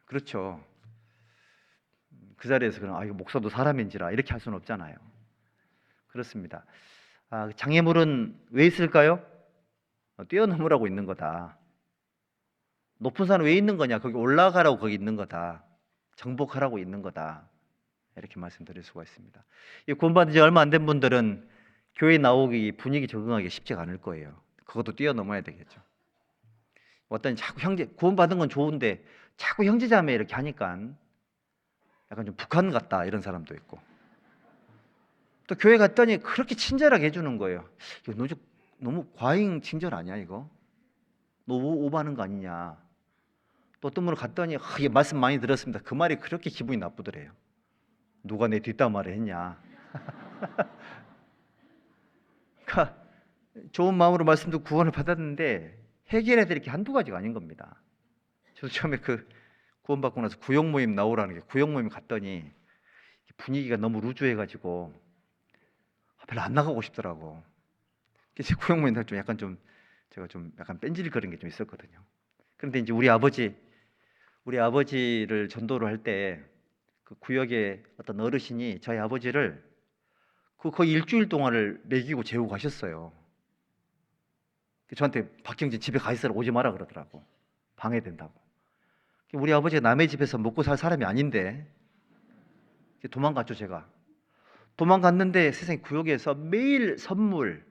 그렇죠. 그 자리에서 그럼 이거 목사도 사람인지라 이렇게 할 수는 없잖아요. 그렇습니다. 장애물은 왜 있을까요? 뛰어넘으라고 있는 거다. 높은 산은 왜 있는 거냐? 거기 올라가라고 거기 있는 거다. 정복하라고 있는 거다. 이렇게 말씀드릴 수가 있습니다. 이 구원받은 지 얼마 안 된 분들은 교회 나오기 분위기 적응하기 쉽지가 않을 거예요. 그것도 뛰어넘어야 되겠죠. 어떤 자꾸 형제 구원받은 건 좋은데 자꾸 형제자매 이렇게 하니까 약간 좀 북한 같다 이런 사람도 있고 또 교회 갔더니 그렇게 친절하게 해주는 거예요. 이거 너무 과잉 친절 아니야 이거? 너무 오버하는 거 아니냐? 또 어떤 분을 갔더니 이게 말씀 많이 들었습니다. 그 말이 그렇게 기분이 나쁘더래요. 누가 내 뒷담화를 했냐? 그러니까 좋은 마음으로 말씀 듣고 구원을 받았는데 해결해야 될 게 한두 가지가 아닌 겁니다. 저도 처음에 그 구원받고 나서 구역 모임 나오라는 게 구역 모임 갔더니 분위기가 너무 루즈해가지고 별로 안 나가고 싶더라고. 그래서 구역 모임 좀 약간 제가 좀 약간 뺀질거리는 게 좀 있었거든요. 그런데 이제 우리 아버지를 전도를 할 때 그 구역의 어떤 어르신이 저희 아버지를 거의 일주일 동안을 먹이고 재우고 가셨어요. 저한테 박경진 집에 가 있으라 오지 마라 그러더라고. 방해된다고. 우리 아버지가 남의 집에서 먹고 살 사람이 아닌데 도망갔죠 제가. 도망갔는데 세상에 구역에서 매일 선물,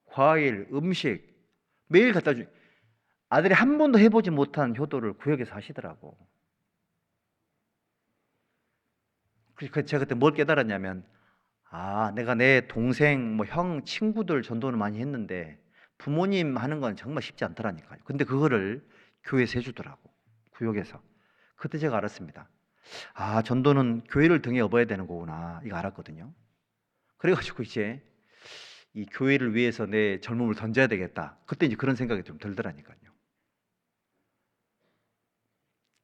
과일, 음식 매일 갖다 주. 아들이 한 번도 해보지 못한 효도를 구역에서 하시더라고. 그래서 제가 그때 뭘 깨달았냐면 내가 내 동생, 형, 친구들 전도는 많이 했는데 부모님 하는 건 정말 쉽지 않더라니까요. 근데 그거를 교회에서 해주더라고. 구역에서. 그때 제가 알았습니다. 전도는 교회를 등에 업어야 되는 거구나. 이거 알았거든요. 그래가지고 이제 이 교회를 위해서 내 젊음을 던져야 되겠다. 그때 이제 그런 생각이 좀 들더라니까요.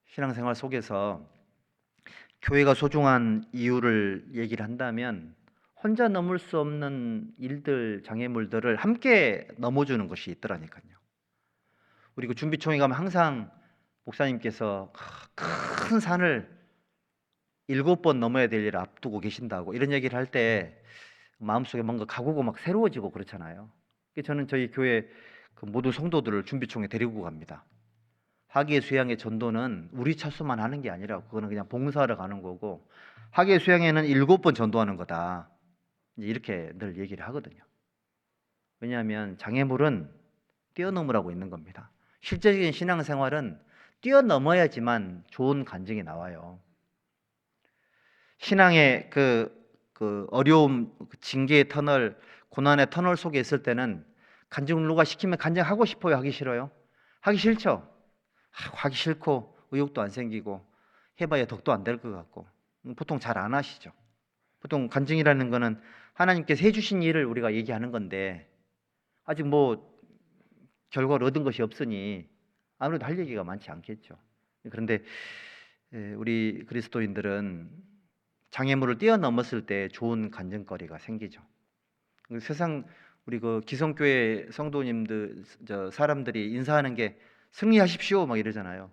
신앙생활 속에서 교회가 소중한 이유를 얘기를 한다면 혼자 넘을 수 없는 일들, 장애물들을 함께 넘어주는 것이 있더라니까요. 우리 그 준비총회 가면 항상 목사님께서 큰 산을 7번 넘어야 될 일을 앞두고 계신다고 이런 얘기를 할 때 마음속에 뭔가 각오가 막 새로워지고 그렇잖아요. 저는 저희 교회 그 모두 성도들을 준비총회 데리고 갑니다. 학예 수양의 전도는 우리 차수만 하는 게 아니라 그거는 그냥 봉사하러 가는 거고 학예 수양에는 7번 전도하는 거다. 이렇게 늘 얘기를 하거든요. 왜냐하면 장애물은 뛰어넘으라고 있는 겁니다. 실제적인 신앙생활은 뛰어넘어야지만 좋은 간증이 나와요. 신앙의 그 어려움, 징계의 터널, 고난의 터널 속에 있을 때는 간증을 누가 시키면 간증하고 싶어요? 하기 싫어요? 하기 싫죠? 하기 싫고 의욕도 안 생기고 해봐야 덕도 안 될 것 같고 보통 잘 안 하시죠. 보통 간증이라는 거는 하나님께서 해주신 일을 우리가 얘기하는 건데 아직 결과를 얻은 것이 없으니 아무래도 할 얘기가 많지 않겠죠. 그런데 우리 그리스도인들은 장애물을 뛰어넘었을 때 좋은 간증거리가 생기죠. 세상 우리 그 기성교회 성도님들 사람들이 인사하는 게 승리하십시오 막 이러잖아요.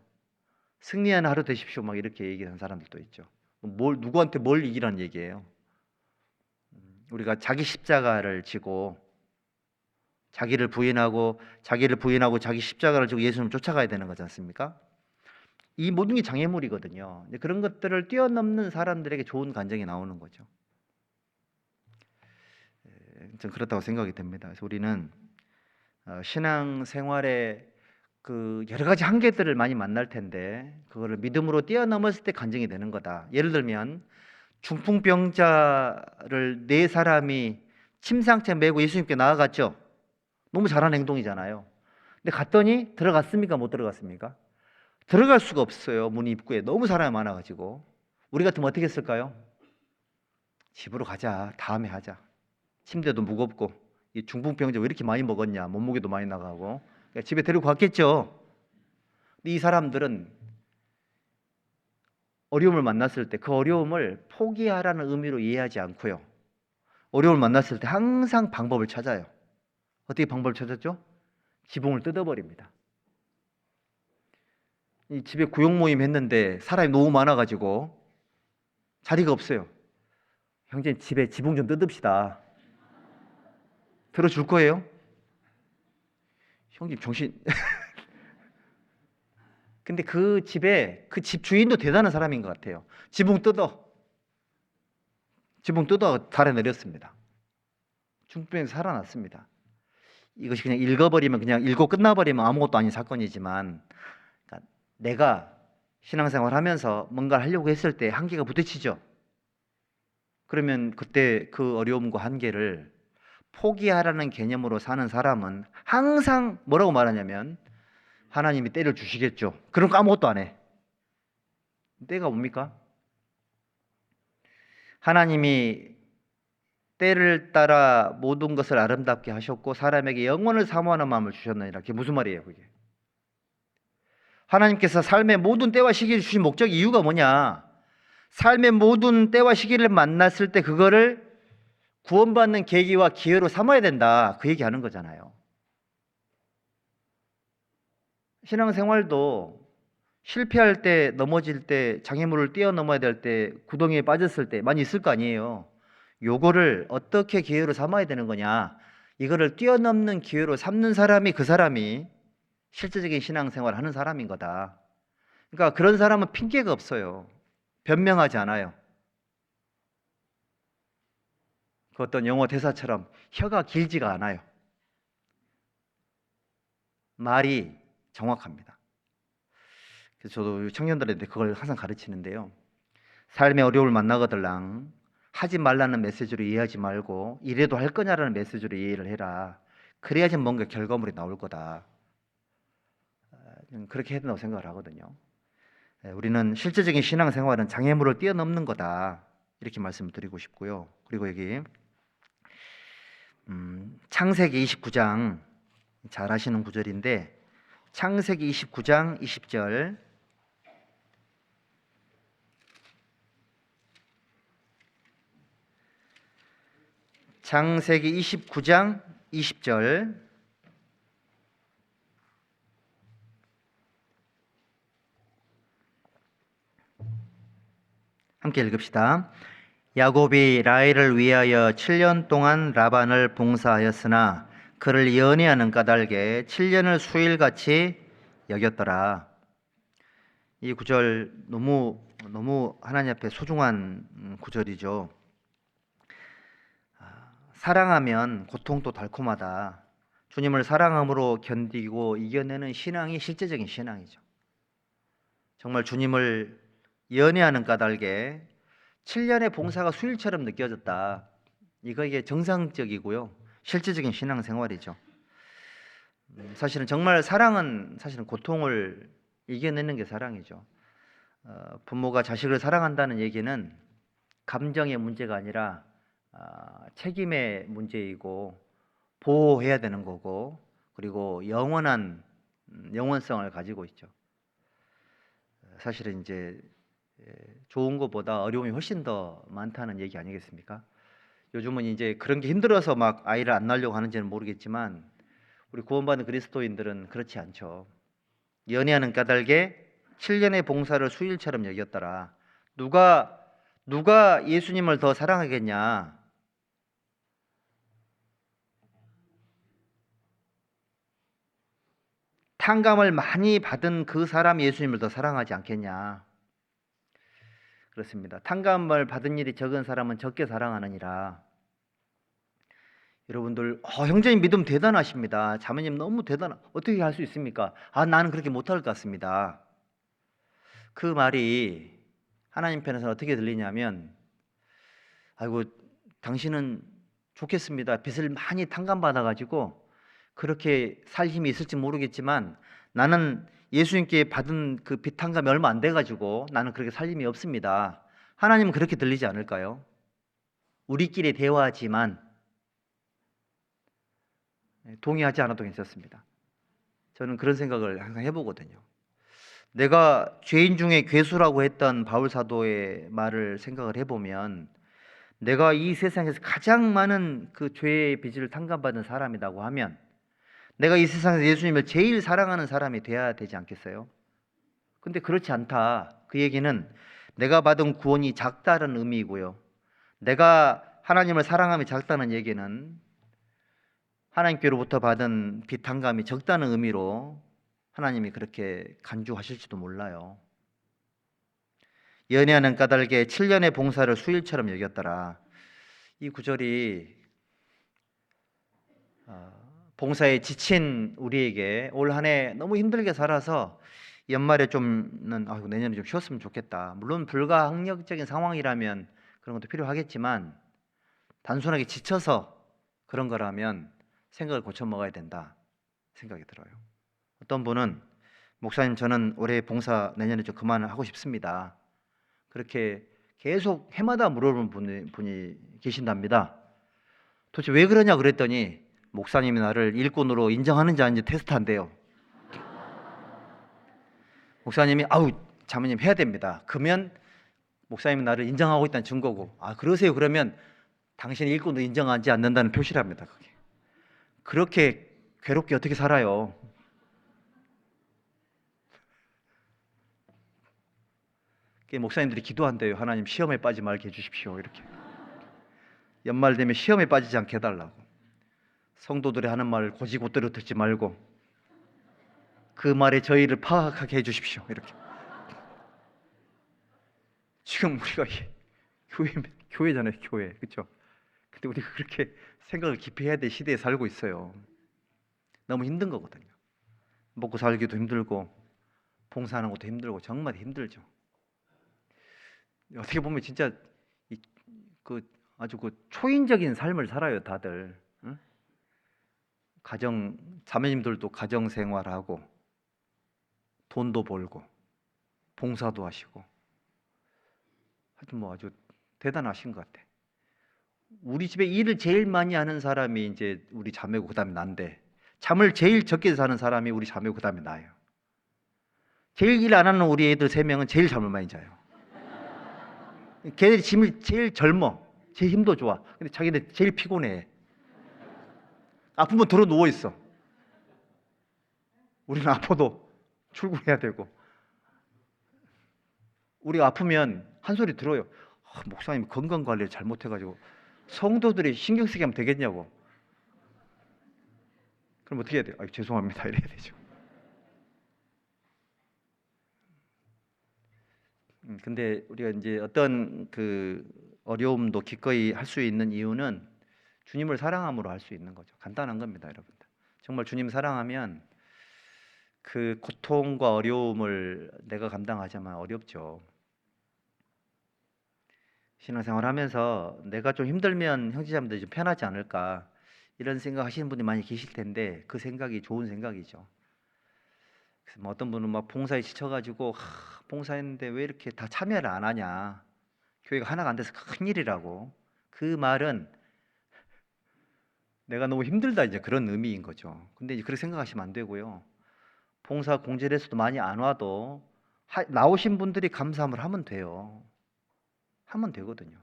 승리하는 하루 되십시오 막 이렇게 얘기하는 사람들도 있죠. 누구한테 뭘 이기라는 얘기예요. 우리가 자기 십자가를 지고 자기를 부인하고 자기 십자가를 지고 예수님을 쫓아가야 되는 거지 않습니까? 이 모든 게 장애물이거든요. 그런 것들을 뛰어넘는 사람들에게 좋은 간증이 나오는 거죠. 좀 그렇다고 생각이 됩니다. 그래서 우리는 신앙생활에 그 여러 가지 한계들을 많이 만날 텐데 그거를 믿음으로 뛰어넘었을 때 간증이 되는 거다. 예를 들면 중풍병자를 4사람이 침상째 메고 예수님께 나아갔죠. 너무 잘한 행동이잖아요. 근데 갔더니 들어갔습니까? 못 들어갔습니까? 들어갈 수가 없어요. 문 입구에 너무 사람이 많아가지고. 우리 같으면 어떻게 했을까요? 집으로 가자. 다음에 하자. 침대도 무겁고 이 중풍병자 왜 이렇게 많이 먹었냐. 몸무게도 많이 나가고. 그러니까 집에 데리고 갔겠죠. 근데 이 사람들은 어려움을 만났을 때 그 어려움을 포기하라는 의미로 이해하지 않고요. 어려움을 만났을 때 항상 방법을 찾아요. 어떻게 방법을 찾았죠? 지붕을 뜯어버립니다. 이 집에 구역 모임 했는데 사람이 너무 많아가지고 자리가 없어요. 형제님 집에 지붕 좀 뜯읍시다. 들어줄 거예요? 형님 정신. 근데 그 집에 그 집 주인도 대단한 사람인 것 같아요. 지붕 뜯어 달에 내렸습니다. 중풍병에서 살아났습니다. 이것이 그냥 읽고 끝나버리면 아무것도 아닌 사건이지만 그러니까 내가 신앙생활 하면서 뭔가를 하려고 했을 때 한계가 부딪히죠. 그러면 그때 그 어려움과 한계를 포기하라는 개념으로 사는 사람은 항상 뭐라고 말하냐면 하나님이 때를 주시겠죠. 그럼 아무것도 안 해. 때가 뭡니까? 하나님이 때를 따라 모든 것을 아름답게 하셨고 사람에게 영원을 사모하는 마음을 주셨느니라. 그게 무슨 말이에요, 그게? 하나님께서 삶의 모든 때와 시기를 주신 목적 이유가 뭐냐? 삶의 모든 때와 시기를 만났을 때 그거를 구원받는 계기와 기회로 삼아야 된다. 그 얘기하는 거잖아요. 신앙생활도 실패할 때, 넘어질 때, 장애물을 뛰어넘어야 될 때, 구덩이에 빠졌을 때 많이 있을 거 아니에요. 요거를 어떻게 기회로 삼아야 되는 거냐? 이거를 뛰어넘는 기회로 삼는 사람이 그 사람이 실제적인 신앙생활을 하는 사람인 거다. 그러니까 그런 사람은 핑계가 없어요. 변명하지 않아요. 그 어떤 영어 대사처럼 혀가 길지가 않아요. 말이 정확합니다. 그래서 저도 청년들한테 그걸 항상 가르치는데요. 삶의 어려움을 만나거들랑 하지 말라는 메시지로 이해하지 말고 이래도 할 거냐라는 메시지로 이해를 해라. 그래야지 뭔가 결과물이 나올 거다. 그렇게 해야 된다고 생각을 하거든요. 우리는 실제적인 신앙생활은 장애물을 뛰어넘는 거다. 이렇게 말씀을 드리고 싶고요. 그리고 여기 창세기 29장 잘 아시는 구절인데 창세기 29장 20절 창세기 29장 20절 함께 읽읍시다. 야곱이 라헬을 위하여 7년 동안 라반을 봉사하였으나 그를 연애하는 까닭에 7년을 수일같이 여겼더라. 이 구절 너무 하나님 앞에 소중한 구절이죠. 사랑하면 고통도 달콤하다. 주님을 사랑함으로 견디고 이겨내는 신앙이 실제적인 신앙이죠. 정말 주님을 연애하는 까닭에 7년의 봉사가 수일처럼 느껴졌다. 이게 정상적이고요. 실제적인 신앙생활이죠. 사실은 정말 사랑은 사실은 고통을 이겨내는 게 사랑이죠. 부모가 자식을 사랑한다는 얘기는 감정의 문제가 아니라 책임의 문제이고 보호해야 되는 거고 그리고 영원한 영원성을 가지고 있죠. 사실은 이제 좋은 것보다 어려움이 훨씬 더 많다는 얘기 아니겠습니까? 요즘은 이제 그런 게 힘들어서 막 아이를 안 낳으려고 하는지는 모르겠지만 우리 구원받은 그리스도인들은 그렇지 않죠. 연애하는 까닭에 7년의 봉사를 수일처럼 여겼더라. 누가 예수님을 더 사랑하겠냐? 탕감을 많이 받은 그 사람이 예수님을 더 사랑하지 않겠냐? 그렇습니다. 탕감을 받은 일이 적은 사람은 적게 사랑하느니라. 여러분들 형제님 믿음 대단하십니다. 자매님 너무 어떻게 할 수 있습니까? 나는 그렇게 못할 것 같습니다. 그 말이 하나님 편에서는 어떻게 들리냐면 아이고 당신은 좋겠습니다. 빚을 많이 탕감받아가지고 그렇게 살 힘이 있을지 모르겠지만 나는 예수님께 받은 그 빚 탕감이 얼마 안 돼가지고 나는 그렇게 살 힘이 없습니다. 하나님은 그렇게 들리지 않을까요? 우리끼리 대화하지만 동의하지 않아도 괜찮습니다. 저는 그런 생각을 항상 해보거든요. 내가 죄인 중에 괴수라고 했던 바울 사도의 말을 생각을 해보면 내가 이 세상에서 가장 많은 그 죄의 빚을 탕감받은 사람이라고 하면 내가 이 세상에서 예수님을 제일 사랑하는 사람이 돼야 되지 않겠어요? 근데 그렇지 않다. 그 얘기는 내가 받은 구원이 작다는 의미이고요. 내가 하나님을 사랑함이 작다는 얘기는 하나님께로부터 받은 빚 탕감이 적다는 의미로 하나님이 그렇게 간주하실지도 몰라요. 연애하는 까닭에 7년의 봉사를 수일처럼 여겼더라. 이 구절이 봉사에 지친 우리에게 올 한 해 너무 힘들게 살아서 연말에 내년에 좀 쉬었으면 좋겠다. 물론 불가항력적인 상황이라면 그런 것도 필요하겠지만 단순하게 지쳐서 그런 거라면 생각을 고쳐 먹어야 된다 생각이 들어요. 어떤 분은 목사님 저는 올해 봉사 내년에 좀 그만하고 싶습니다. 그렇게 계속 해마다 물어보는 분이 계신답니다. 도대체 왜 그러냐 그랬더니 목사님이 나를 일꾼으로 인정하는지 아닌지 테스트한대요. 목사님이 아우 자매님 해야 됩니다. 그러면 목사님이 나를 인정하고 있다는 증거고, 아 그러세요 그러면 당신이 일꾼으로 인정하지 않는다는 표시랍니다. 그게. 그렇게 괴롭게 어떻게 살아요? 목사님들이 기도한대요. 하나님 시험에 빠지지 말게 해주십시오. 이렇게 연말 되면 시험에 빠지지 않게 해달라고. 성도들이 하는 말을 고지고대로 듣지 말고 그 말의 저희를 파악하게 해주십시오. 이렇게. 지금 우리가 교회잖아요, 교회. 그렇죠? 근데 우리가 그렇게 생각을 깊이 해야 될 시대에 살고 있어요. 너무 힘든 거거든요. 먹고 살기도 힘들고 봉사하는 것도 힘들고 정말 힘들죠. 어떻게 보면 진짜 아주 초인적인 삶을 살아요, 다들. 응? 자매님들도 가정 생활하고 돈도 벌고 봉사도 하시고 하여튼 뭐 아주 대단하신 것 같아. 우리 집에 일을 제일 많이 하는 사람이 이제 우리 자매고 그다음에 난데, 잠을 제일 적게 자는 사람이 우리 자매고 그다음에 나예요. 제일 일 안 하는 우리 애들 3명은 제일 잠을 많이 자요. 걔들이 제일 젊어, 제일 힘도 좋아. 근데 자기들 제일 피곤해. 아프면 들어 누워 있어. 우리는 아파도 출근해야 되고. 우리가 아프면 한 소리 들어요. 목사님 건강 관리를 잘못해가지고 성도들이 신경 쓰게 하면 되겠냐고. 그럼 어떻게 해야 돼요? 죄송합니다 이래야 되죠. 근데 우리가 이제 어떤 어려움도 기꺼이 할 수 있는 이유는 주님을 사랑함으로 할 수 있는 거죠. 간단한 겁니다, 여러분들. 정말 주님 사랑하면 그 고통과 어려움을 내가 감당하자면 어렵죠. 신앙생활 하면서 내가 좀 힘들면 형제자매들이 좀 편하지 않을까 이런 생각 하시는 분이 많이 계실 텐데 그 생각이 좋은 생각이죠. 그래서 뭐 어떤 분은 막 봉사에 지쳐가지고 봉사했는데 왜 이렇게 다 참여를 안 하냐, 교회가 하나가 안 돼서 큰일이라고. 그 말은 내가 너무 힘들다 이제 그런 의미인 거죠. 근데 이제 그렇게 생각하시면 안 되고요. 봉사 공제에서도 많이 안 와도 나오신 분들이 감사함을 하면 돼요. 하면 되거든요.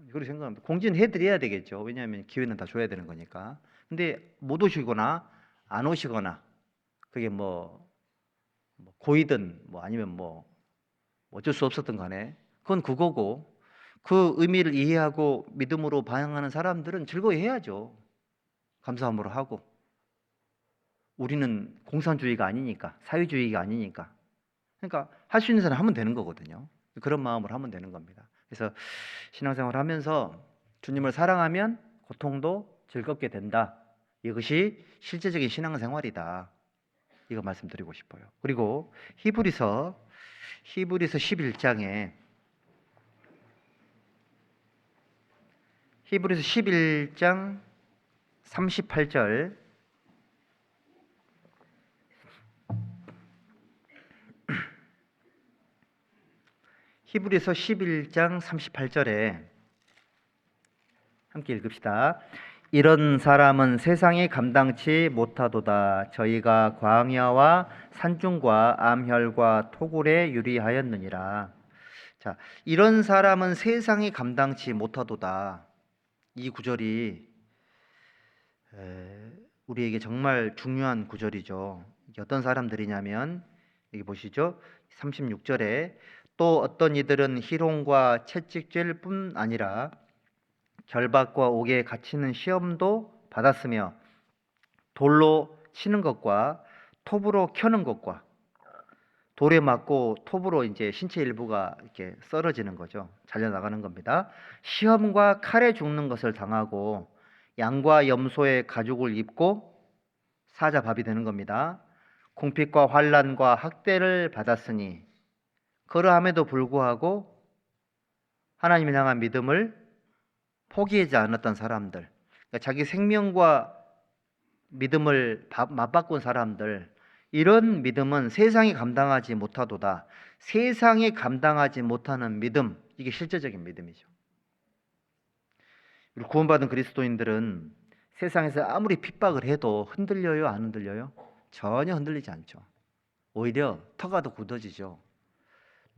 그렇게 생각합니다. 공지는 해드려야 되겠죠. 왜냐하면 기회는 다 줘야 되는 거니까. 근데 못 오시거나 안 오시거나 그게 뭐 고이든 뭐 아니면 뭐 어쩔 수 없었던 간에 그건 그거고, 그 의미를 이해하고 믿음으로 반응하는 사람들은 즐거이 해야죠. 감사함으로 하고. 우리는 공산주의가 아니니까, 사회주의가 아니니까. 그러니까 할 수 있는 사람 하면 되는 거거든요. 그런 마음으로 하면 되는 겁니다. 그래서 신앙생활 하면서 주님을 사랑하면 고통도 즐겁게 된다. 이것이 실제적인 신앙생활이다. 이거 말씀드리고 싶어요. 그리고 히브리서 11장에 히브리서 11장 38절, 히브리서 11장 38절에 함께 읽읍시다. 이런 사람은 세상이 감당치 못하도다. 저희가 광야와 산중과 암혈과 토굴에 유리하였느니라. 자, 이런 사람은 세상이 감당치 못하도다. 이 구절이 우리에게 정말 중요한 구절이죠. 이게 어떤 사람들이냐면 여기 보시죠. 36절에 또 어떤 이들은 희롱과 채찍질 뿐 아니라 결박과 옥에 갇히는 시험도 받았으며 돌로 치는 것과 톱으로 켜는 것과 돌에 맞고 톱으로 이제 신체 일부가 이렇게 썰어지는 거죠. 잘려 나가는 겁니다. 시험과 칼에 죽는 것을 당하고 양과 염소의 가죽을 입고 사자밥이 되는 겁니다. 궁핍과 환난과 학대를 받았으니 그러함에도 불구하고 하나님을 향한 믿음을 포기하지 않았던 사람들, 그러니까 자기 생명과 믿음을 맞바꾼 사람들, 이런 믿음은 세상이 감당하지 못하도다. 세상이 감당하지 못하는 믿음, 이게 실제적인 믿음이죠. 우리 구원받은 그리스도인들은 세상에서 아무리 핍박을 해도 흔들려요, 안 흔들려요? 전혀 흔들리지 않죠. 오히려 터가 더 굳어지죠.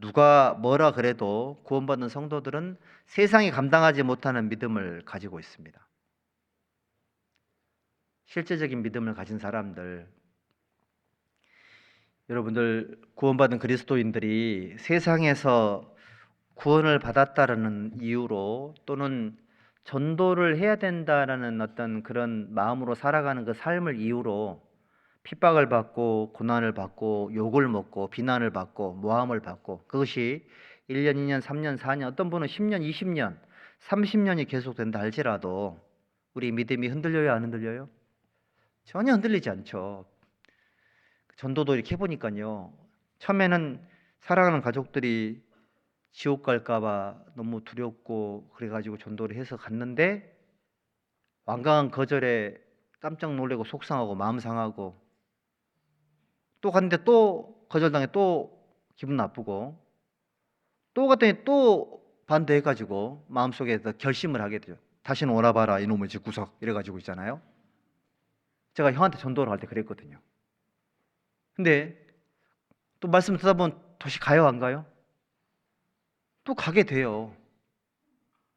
누가 뭐라 그래도 구원받은 성도들은 세상이 감당하지 못하는 믿음을 가지고 있습니다. 실제적인 믿음을 가진 사람들, 여러분들 구원받은 그리스도인들이 세상에서 구원을 받았다라는 이유로 또는 전도를 해야 된다라는 어떤 그런 마음으로 살아가는 그 삶을 이유로 핍박을 받고 고난을 받고 욕을 먹고 비난을 받고 모함을 받고, 그것이 1년, 2년, 3년, 4년, 어떤 분은 10년, 20년, 30년이 계속된다 할지라도 우리 믿음이 흔들려요, 안 흔들려요? 전혀 흔들리지 않죠. 전도도 이렇게 해보니까요, 처음에는 사랑하는 가족들이 지옥 갈까봐 너무 두렵고 그래가지고 전도를 해서 갔는데 완강한 거절에 깜짝 놀래고 속상하고 마음 상하고, 또 갔는데 또 거절당해 또 기분 나쁘고, 또 갔더니 또 반대해가지고 마음속에서 결심을 하게 되죠. 다시는 오라봐라 이놈의 집구석, 이래가지고 있잖아요. 제가 형한테 전도를 할 때 그랬거든요. 근데 또 말씀 듣다 보면 다시 가요, 안 가요? 또 가게 돼요.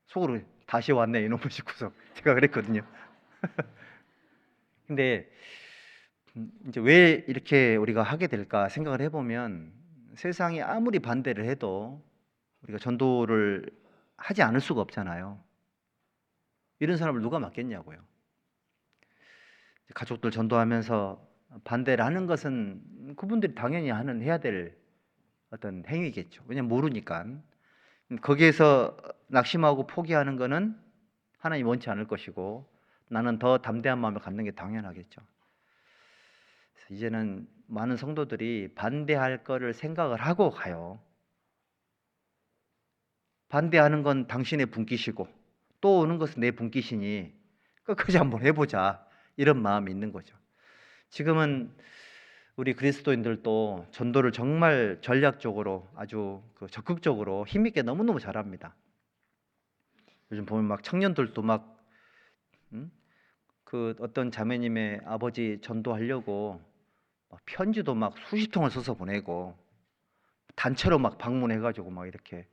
속으로 다시 왔네 이놈의 집구석, 제가 그랬거든요. 근데 이제 왜 이렇게 우리가 하게 될까 생각을 해보면, 세상이 아무리 반대를 해도 우리가 전도를 하지 않을 수가 없잖아요. 이런 사람을 누가 맡겠냐고요. 가족들 전도하면서 반대를 하는 것은 그분들이 당연히 해야 될 어떤 행위겠죠. 왜냐면 모르니까. 거기에서 낙심하고 포기하는 것은 하나님 원치 않을 것이고, 나는 더 담대한 마음을 갖는 게 당연하겠죠. 이제는 많은 성도들이 반대할 거를 생각을 하고 가요. 반대하는 건 당신의 분깃이고 또 오는 것은 내 분깃이니 끝까지 한번 해보자, 이런 마음이 있는 거죠. 지금은 우리 그리스도인들도 전도를 정말 전략적으로 아주 적극적으로 힘있게 너무너무 잘합니다. 요즘 보면 막 청년들도 막 그 어떤 자매님의 아버지 전도하려고 편지도 막 수십 통을 써서 보내고, 단체로 막 방문해가지고 막 이렇게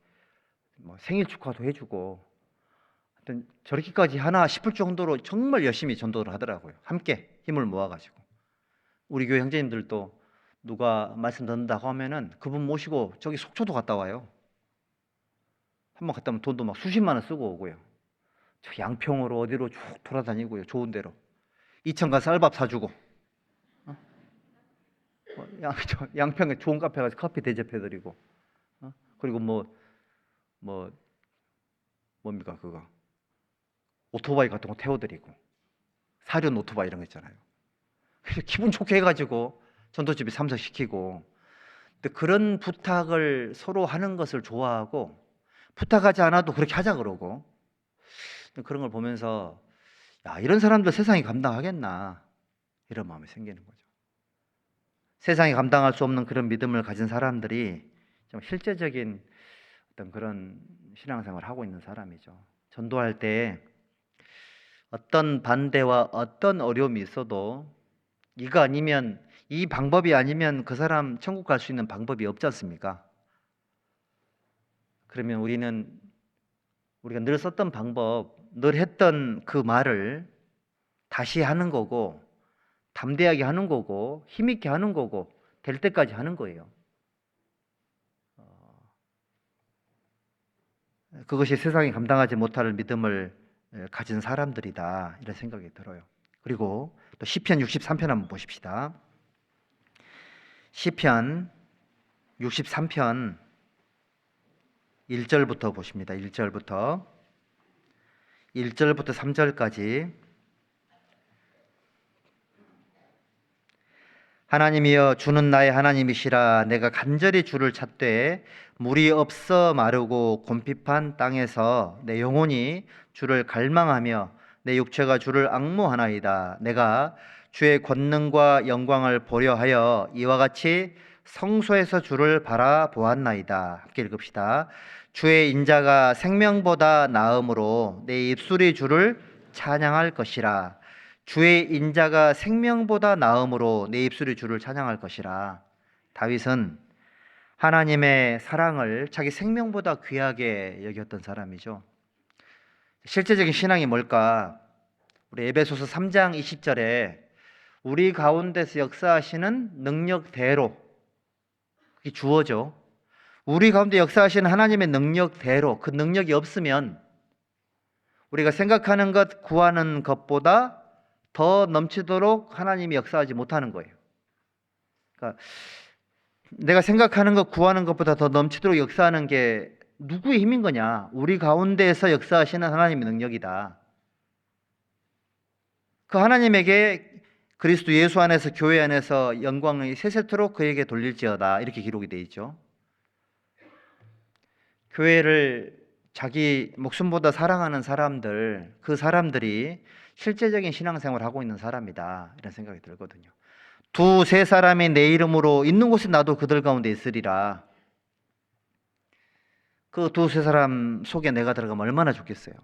뭐 생일 축하도 해주고, 하여튼 저렇게까지 하나 싶을 정도로 정말 열심히 전도를 하더라고요. 함께 힘을 모아가지고. 우리 교회 형제님들도 누가 말씀 듣는다고 하면은 그분 모시고 저기 속초도 갔다 와요. 한번 갔다 오면 돈도 막 수십만 원 쓰고 오고요. 저 양평으로 어디로 쭉 돌아다니고요. 좋은 데로. 이천 쌀밥 사주고. 양평에 좋은 카페 가서 커피 대접해드리고. 그리고 뭡니까 그거, 오토바이 같은 거 태워드리고, 사륜 오토바이 이런 거 있잖아요. 그래서 기분 좋게 해가지고 전도집에 참석시키고. 근데 그런 부탁을 서로 하는 것을 좋아하고, 부탁하지 않아도 그렇게 하자 그러고, 그런 걸 보면서 야, 이런 사람들 세상이 감당하겠나, 이런 마음이 생기는 거죠. 세상이 감당할 수 없는 그런 믿음을 가진 사람들이 좀 실제적인 어떤 그런 신앙생활을 하고 있는 사람이죠. 전도할 때 어떤 반대와 어떤 어려움이 있어도 이거 아니면, 이 방법이 아니면 그 사람 천국 갈 수 있는 방법이 없지 않습니까? 그러면 우리가 늘 썼던 방법, 늘 했던 그 말을 다시 하는 거고, 담대하게 하는 거고, 힘있게 하는 거고, 될 때까지 하는 거예요. 그것이 세상이 감당하지 못할 믿음을 가진 사람들이다, 이런 생각이 들어요. 그리고 또 시편 63편 한번 보십시다. 시편 63편 1절부터 보십니다. 1절부터 3절까지. 하나님이여 주는 나의 하나님이시라. 내가 간절히 주를 찾되 물이 없어 마르고 곰핍한 땅에서 내 영혼이 주를 갈망하며 내 육체가 주를 앙모하나이다. 내가 주의 권능과 영광을 보려 하여 이와 같이 성소에서 주를 바라보았나이다. 함께 읽읍시다. 주의 인자가 생명보다 나음으로 내 입술이 주를 찬양할 것이라. 주의 인자가 생명보다 나음으로 내 입술이 주를 찬양할 것이라. 다윗은 하나님의 사랑을 자기 생명보다 귀하게 여겼던 사람이죠. 실제적인 신앙이 뭘까? 우리 에베소서 3장 20절에 우리 가운데서 역사하시는 능력대로, 그게 주어죠. 우리 가운데 역사하시는 하나님의 능력대로, 그 능력이 없으면 우리가 생각하는 것, 구하는 것보다 더 넘치도록 하나님이 역사하지 못하는 거예요. 그러니까 내가 생각하는 것, 구하는 것보다 더 넘치도록 역사하는 게 누구의 힘인 거냐? 우리 가운데에서 역사하시는 하나님의 능력이다. 그 하나님에게 그리스도 예수 안에서, 교회 안에서 영광을 세세토록 그에게 돌릴지어다, 이렇게 기록이 되어 있죠. 교회를 자기 목숨보다 사랑하는 사람들, 그 사람들이 실제적인 신앙생활을 하고 있는 사람이다, 이런 생각이 들거든요. 두세 사람이 내 이름으로 있는 곳에 나도 그들 가운데 있으리라. 그 두세 사람 속에 내가 들어가면 얼마나 좋겠어요.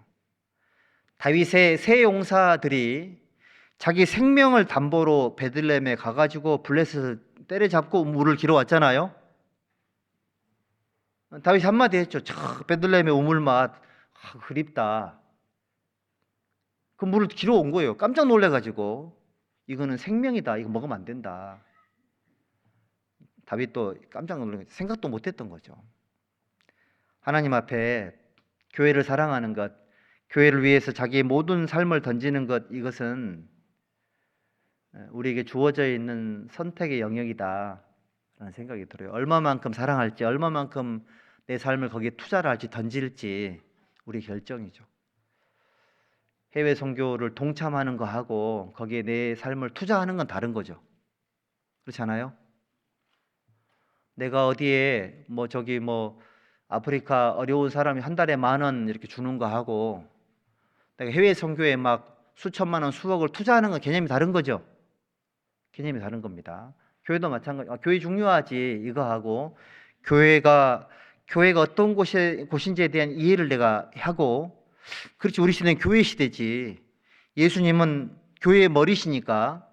다윗의 세 용사들이 자기 생명을 담보로 베들레헴에 가가지고 블레셋을 때려잡고 물을 길어왔잖아요. 다윗이 한마디 했죠. 베들레헴의 우물맛 그립다. 그 물을 길어온 거예요. 깜짝 놀래가지고 이거는 생명이다, 이거 먹으면 안 된다. 다윗도 깜짝 놀라서 생각도 못했던 거죠. 하나님 앞에 교회를 사랑하는 것, 교회를 위해서 자기의 모든 삶을 던지는 것, 이것은 우리에게 주어져 있는 선택의 영역이다 라는 생각이 들어요. 얼마만큼 사랑할지, 얼마만큼 내 삶을 거기에 투자를 할지, 던질지 우리 결정이죠. 해외 선교를 동참하는 거하고 거기에 내 삶을 투자하는 건 다른 거죠. 그렇지 않아요? 내가 어디에 아프리카 어려운 사람이 한 달에 10,000원 이렇게 주는 거 하고 내가 해외 선교에 막 수천만 원, 수억을 투자하는 건 개념이 다른 거죠. 개념이 다른 겁니다. 교회도 마찬가지. 교회 중요하지, 이거 하고 교회가 어떤 곳인지에 대한 이해를 내가 하고, 그렇지, 우리 시대는 교회 시대지. 예수님은 교회의 머리시니까,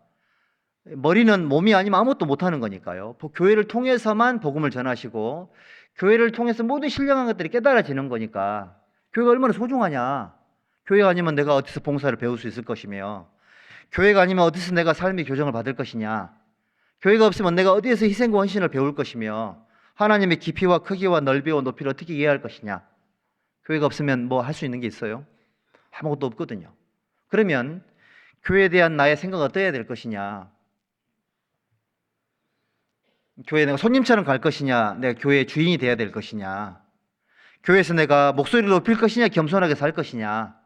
머리는 몸이 아니면 아무것도 못하는 거니까요. 교회를 통해서만 복음을 전하시고 교회를 통해서 모든 신령한 것들이 깨달아지는 거니까 교회가 얼마나 소중하냐. 교회가 아니면 내가 어디서 봉사를 배울 수 있을 것이며, 교회가 아니면 어디서 내가 삶의 교정을 받을 것이냐. 교회가 없으면 내가 어디에서 희생과 헌신을 배울 것이며 하나님의 깊이와 크기와 넓이와 높이를 어떻게 이해할 것이냐. 교회가 없으면 뭐 할 수 있는 게 있어요? 아무것도 없거든요. 그러면 교회에 대한 나의 생각은 어떠해야 될 것이냐. 교회에 내가 손님처럼 갈 것이냐, 내가 교회의 주인이 돼야 될 것이냐, 교회에서 내가 목소리를 높일 것이냐, 겸손하게 살 것이냐.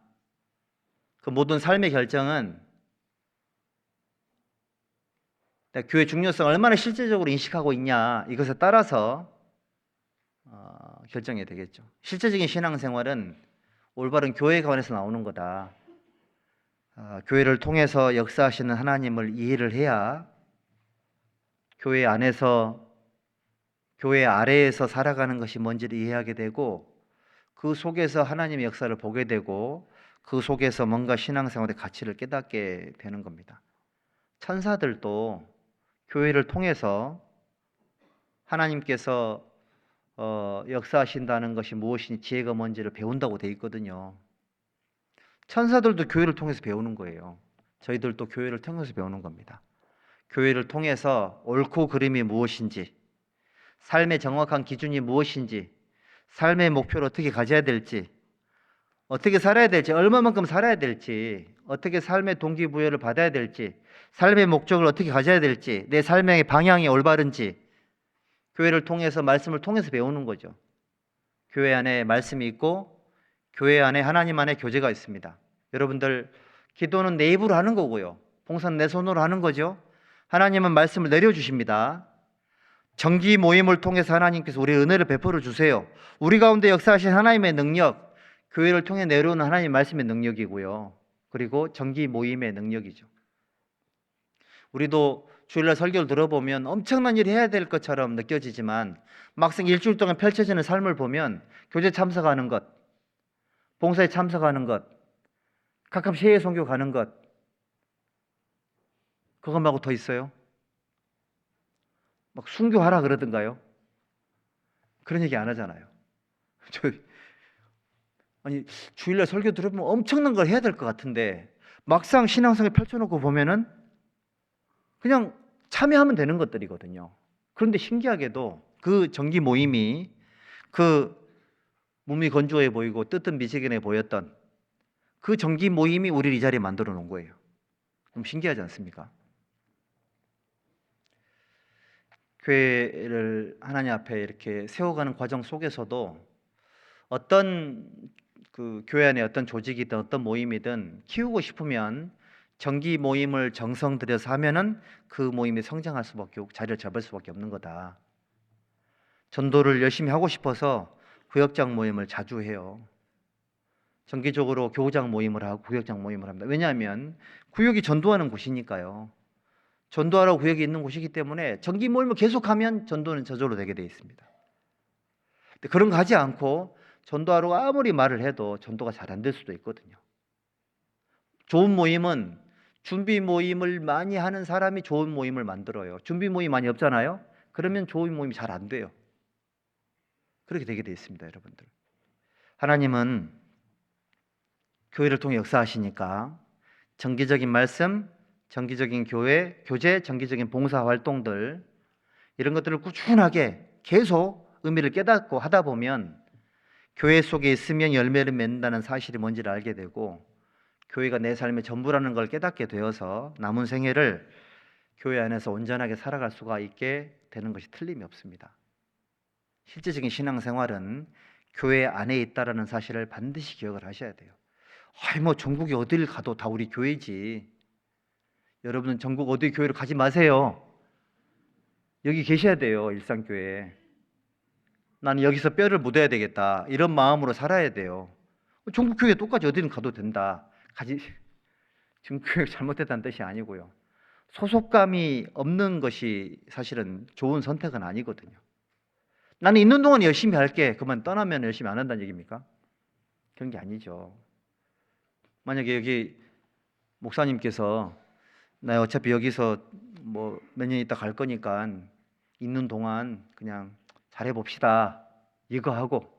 그 모든 삶의 결정은 내가 교회의 중요성을 얼마나 실제적으로 인식하고 있냐, 이것에 따라서 결정이 되겠죠. 실제적인 신앙생활은 올바른 교회관에서 나오는 거다. 교회를 통해서 역사하시는 하나님을 이해를 해야 교회 안에서, 교회 아래에서 살아가는 것이 뭔지를 이해하게 되고, 그 속에서 하나님의 역사를 보게 되고, 그 속에서 뭔가 신앙생활의 가치를 깨닫게 되는 겁니다. 천사들도 교회를 통해서 하나님께서 역사하신다는 것이 무엇인지, 지혜가 뭔지를 배운다고 되어 있거든요. 천사들도 교회를 통해서 배우는 거예요. 저희들도 교회를 통해서 배우는 겁니다. 교회를 통해서 옳고 그름이 무엇인지, 삶의 정확한 기준이 무엇인지, 삶의 목표를 어떻게 가져야 될지, 어떻게 살아야 될지, 얼마만큼 살아야 될지, 어떻게 삶의 동기부여를 받아야 될지, 삶의 목적을 어떻게 가져야 될지, 내 삶의 방향이 올바른지, 교회를 통해서, 말씀을 통해서 배우는 거죠. 교회 안에 말씀이 있고 교회 안에 하나님 안에 교제가 있습니다. 여러분들, 기도는 내 입으로 하는 거고요, 봉사는 내 손으로 하는 거죠. 하나님은 말씀을 내려주십니다. 정기 모임을 통해서 하나님께서 우리 은혜를 베풀어 주세요. 우리 가운데 역사하신 하나님의 능력, 교회를 통해 내려오는 하나님의 말씀의 능력이고요. 그리고 정기 모임의 능력이죠. 우리도 주일날 설교를 들어보면 엄청난 일을 해야 될 것처럼 느껴지지만 막상 일주일 동안 펼쳐지는 삶을 보면 교제 참석하는 것, 봉사에 참석하는 것, 가끔씩 해외 선교 가는 것, 그것 말고 더 있어요? 막 순교하라 그러던가요? 그런 얘기 안 하잖아요. 아니, 주일날 설교 들으면 엄청난 걸 해야 될 것 같은데 막상 신앙생활 펼쳐놓고 보면은 그냥 참여하면 되는 것들이거든요. 그런데 신기하게도 그 정기 모임이 그 몸이 건조해 보이고 뜨뜻미지근해 보였던 그 정기 모임이 우리를 이 자리에 만들어 놓은 거예요. 좀 신기하지 않습니까? 교회를 하나님 앞에 이렇게 세워가는 과정 속에서도 어떤 그 교회 안에 어떤 조직이든 어떤 모임이든 키우고 싶으면 정기 모임을 정성 들여서 하면은 그 모임이 성장할 수밖에 없고 자리를 잡을 수밖에 없는 거다. 전도를 열심히 하고 싶어서 구역장 모임을 자주 해요. 정기적으로 교우장 모임을 하고 구역장 모임을 합니다. 왜냐하면 구역이 전도하는 곳이니까요. 전도하러 구역이 있는 곳이기 때문에 정기 모임을 계속하면 전도는 저절로 되게 돼 있습니다. 근데 그런 거 하지 않고 전도하러 아무리 말을 해도 전도가 잘 안 될 수도 있거든요. 좋은 모임은 준비 모임을 많이 하는 사람이 좋은 모임을 만들어요. 준비 모임 많이 없잖아요. 그러면 좋은 모임이 잘 안 돼요. 그렇게 되게 돼 있습니다, 여러분들. 하나님은 교회를 통해 역사하시니까 정기적인 말씀, 정기적인 교회, 교제, 정기적인 봉사 활동들 이런 것들을 꾸준하게 계속 의미를 깨닫고 하다 보면 교회 속에 있으면 열매를 맺는다는 사실이 뭔지를 알게 되고 교회가 내 삶의 전부라는 걸 깨닫게 되어서 남은 생애를 교회 안에서 온전하게 살아갈 수가 있게 되는 것이 틀림이 없습니다. 실제적인 신앙생활은 교회 안에 있다라는 사실을 반드시 기억을 하셔야 돼요. 뭐 전국에 어딜 가도 다 우리 교회지. 여러분은 전국 어디 교회를 가지 마세요. 여기 계셔야 돼요. 일상교회에. 나는 여기서 뼈를 묻어야 되겠다. 이런 마음으로 살아야 돼요. 전국교회 똑같이 어디든 가도 된다. 지금 교회가 잘못됐다는 뜻이 아니고요. 소속감이 없는 것이 사실은 좋은 선택은 아니거든요. 나는 있는 동안 열심히 할게. 그만 떠나면 열심히 안 한다는 얘기입니까? 그런 게 아니죠. 만약에 여기 목사님께서 나 어차피 여기서 뭐 몇 년 있다 갈 거니까 있는 동안 그냥 잘해봅시다. 이거 하고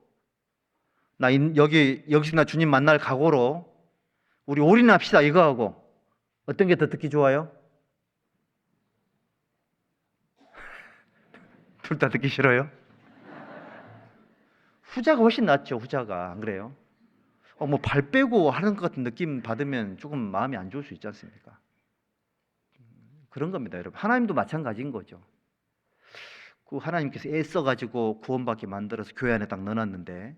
여기서 나 주님 만날 각오로 우리 올인합시다. 이거 하고 어떤 게 더 듣기 좋아요? 둘 다 듣기 싫어요? 후자가 훨씬 낫죠. 후자가 안 그래요? 뭐 발 빼고 하는 것 같은 느낌 받으면 조금 마음이 안 좋을 수 있지 않습니까? 그런 겁니다, 여러분. 하나님도 마찬가지인 거죠. 그 하나님께서 애써가지고 구원받게 만들어서 교회 안에 딱 넣어놨는데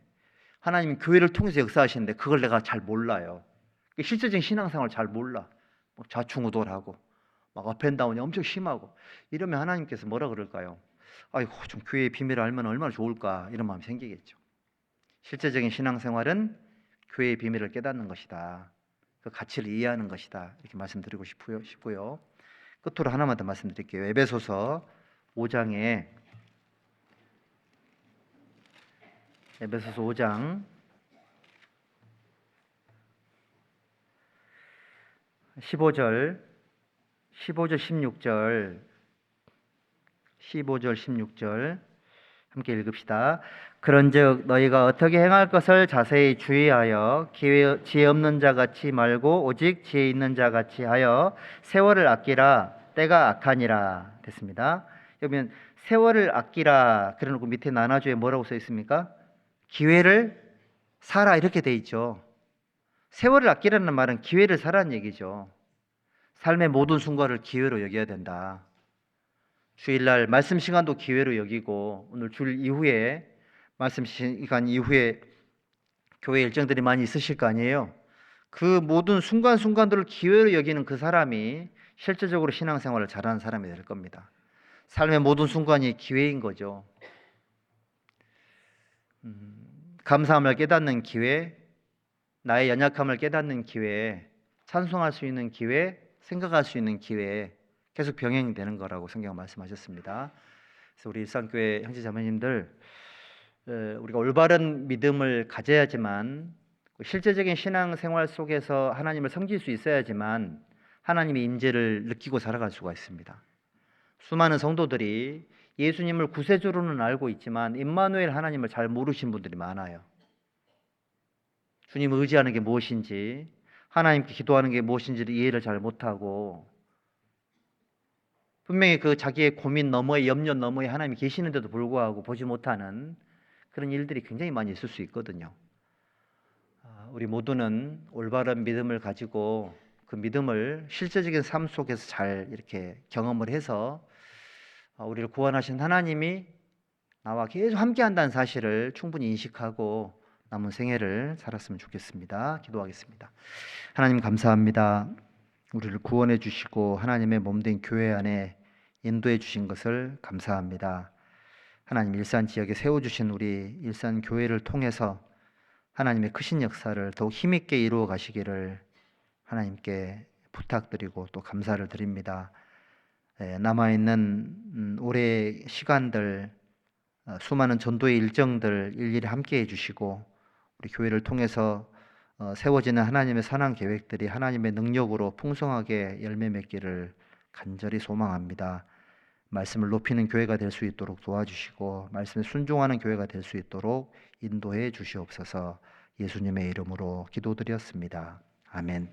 하나님이 교회를 통해서 역사하시는데 그걸 내가 잘 몰라요. 실제적인 신앙생활을 잘 몰라. 좌충우돌하고 막 업앤다운이 엄청 심하고 이러면 하나님께서 뭐라 그럴까요? 아이고 좀 교회의 비밀을 알면 얼마나 좋을까 이런 마음이 생기겠죠. 실제적인 신앙생활은 교회의 비밀을 깨닫는 것이다. 그 가치를 이해하는 것이다. 이렇게 말씀드리고 싶고요. 끝으로 하나만 더 말씀드릴게요. 에베소서 5장 15절 16절 함께 읽읍시다. 그런즉 너희가 어떻게 행할 것을 자세히 주의하여 지혜 없는 자 같이 말고 오직 지혜 있는 자 같이 하여 세월을 아끼라. 때가 악하니라. 됐습니다. 여러분 세월을 아끼라 그래놓고 밑에 나눠주에 뭐라고 써 있습니까? 기회를 사라 이렇게 돼 있죠. 세월을 아끼라는 말은 기회를 사라는 얘기죠. 삶의 모든 순간을 기회로 여겨야 된다. 주일날 말씀 시간도 기회로 여기고 오늘 주일 이후에 말씀 시간 이후에 교회 일정들이 많이 있으실 거 아니에요. 그 모든 순간순간들을 기회로 여기는 그 사람이 실제적으로 신앙생활을 잘하는 사람이 될 겁니다. 삶의 모든 순간이 기회인 거죠. 감사함을 깨닫는 기회, 나의 연약함을 깨닫는 기회, 찬송할 수 있는 기회, 생각할 수 있는 기회, 계속 병행되는 거라고 성경 말씀하셨습니다. 그래서 우리 일산교회 형제자매님들, 우리가 올바른 믿음을 가져야지만, 실제적인 신앙생활 속에서 하나님을 섬길 수 있어야지만 하나님의 임재를 느끼고 살아갈 수가 있습니다. 수많은 성도들이 예수님을 구세주로는 알고 있지만 임마누엘 하나님을 잘 모르신 분들이 많아요. 주님을 의지하는 게 무엇인지, 하나님께 기도하는 게 무엇인지를 이해를 잘 못하고, 분명히 그 자기의 고민 너머에, 염려 너머에 하나님이 계시는데도 불구하고 보지 못하는 그런 일들이 굉장히 많이 있을 수 있거든요. 우리 모두는 올바른 믿음을 가지고 그 믿음을 실제적인 삶 속에서 잘 이렇게 경험을 해서 우리를 구원하신 하나님이 나와 계속 함께 한다는 사실을 충분히 인식하고 남은 생애를 살았으면 좋겠습니다. 기도하겠습니다. 하나님 감사합니다. 우리를 구원해 주시고 하나님의 몸된 교회 안에 인도해 주신 것을 감사합니다. 하나님, 일산 지역에 세워주신 우리 일산 교회를 통해서 하나님의 크신 역사를 더욱 힘있게 이루어 가시기를 하나님께 부탁드리고 또 감사를 드립니다. 남아있는 올해 시간들, 수많은 전도의 일정들 일일이 함께 해주시고 우리 교회를 통해서 세워지는 하나님의 선한 계획들이 하나님의 능력으로 풍성하게 열매 맺기를 간절히 소망합니다. 말씀을 높이는 교회가 될 수 있도록 도와주시고 말씀에 순종하는 교회가 될 수 있도록 인도해 주시옵소서. 예수님의 이름으로 기도드렸습니다. 아멘.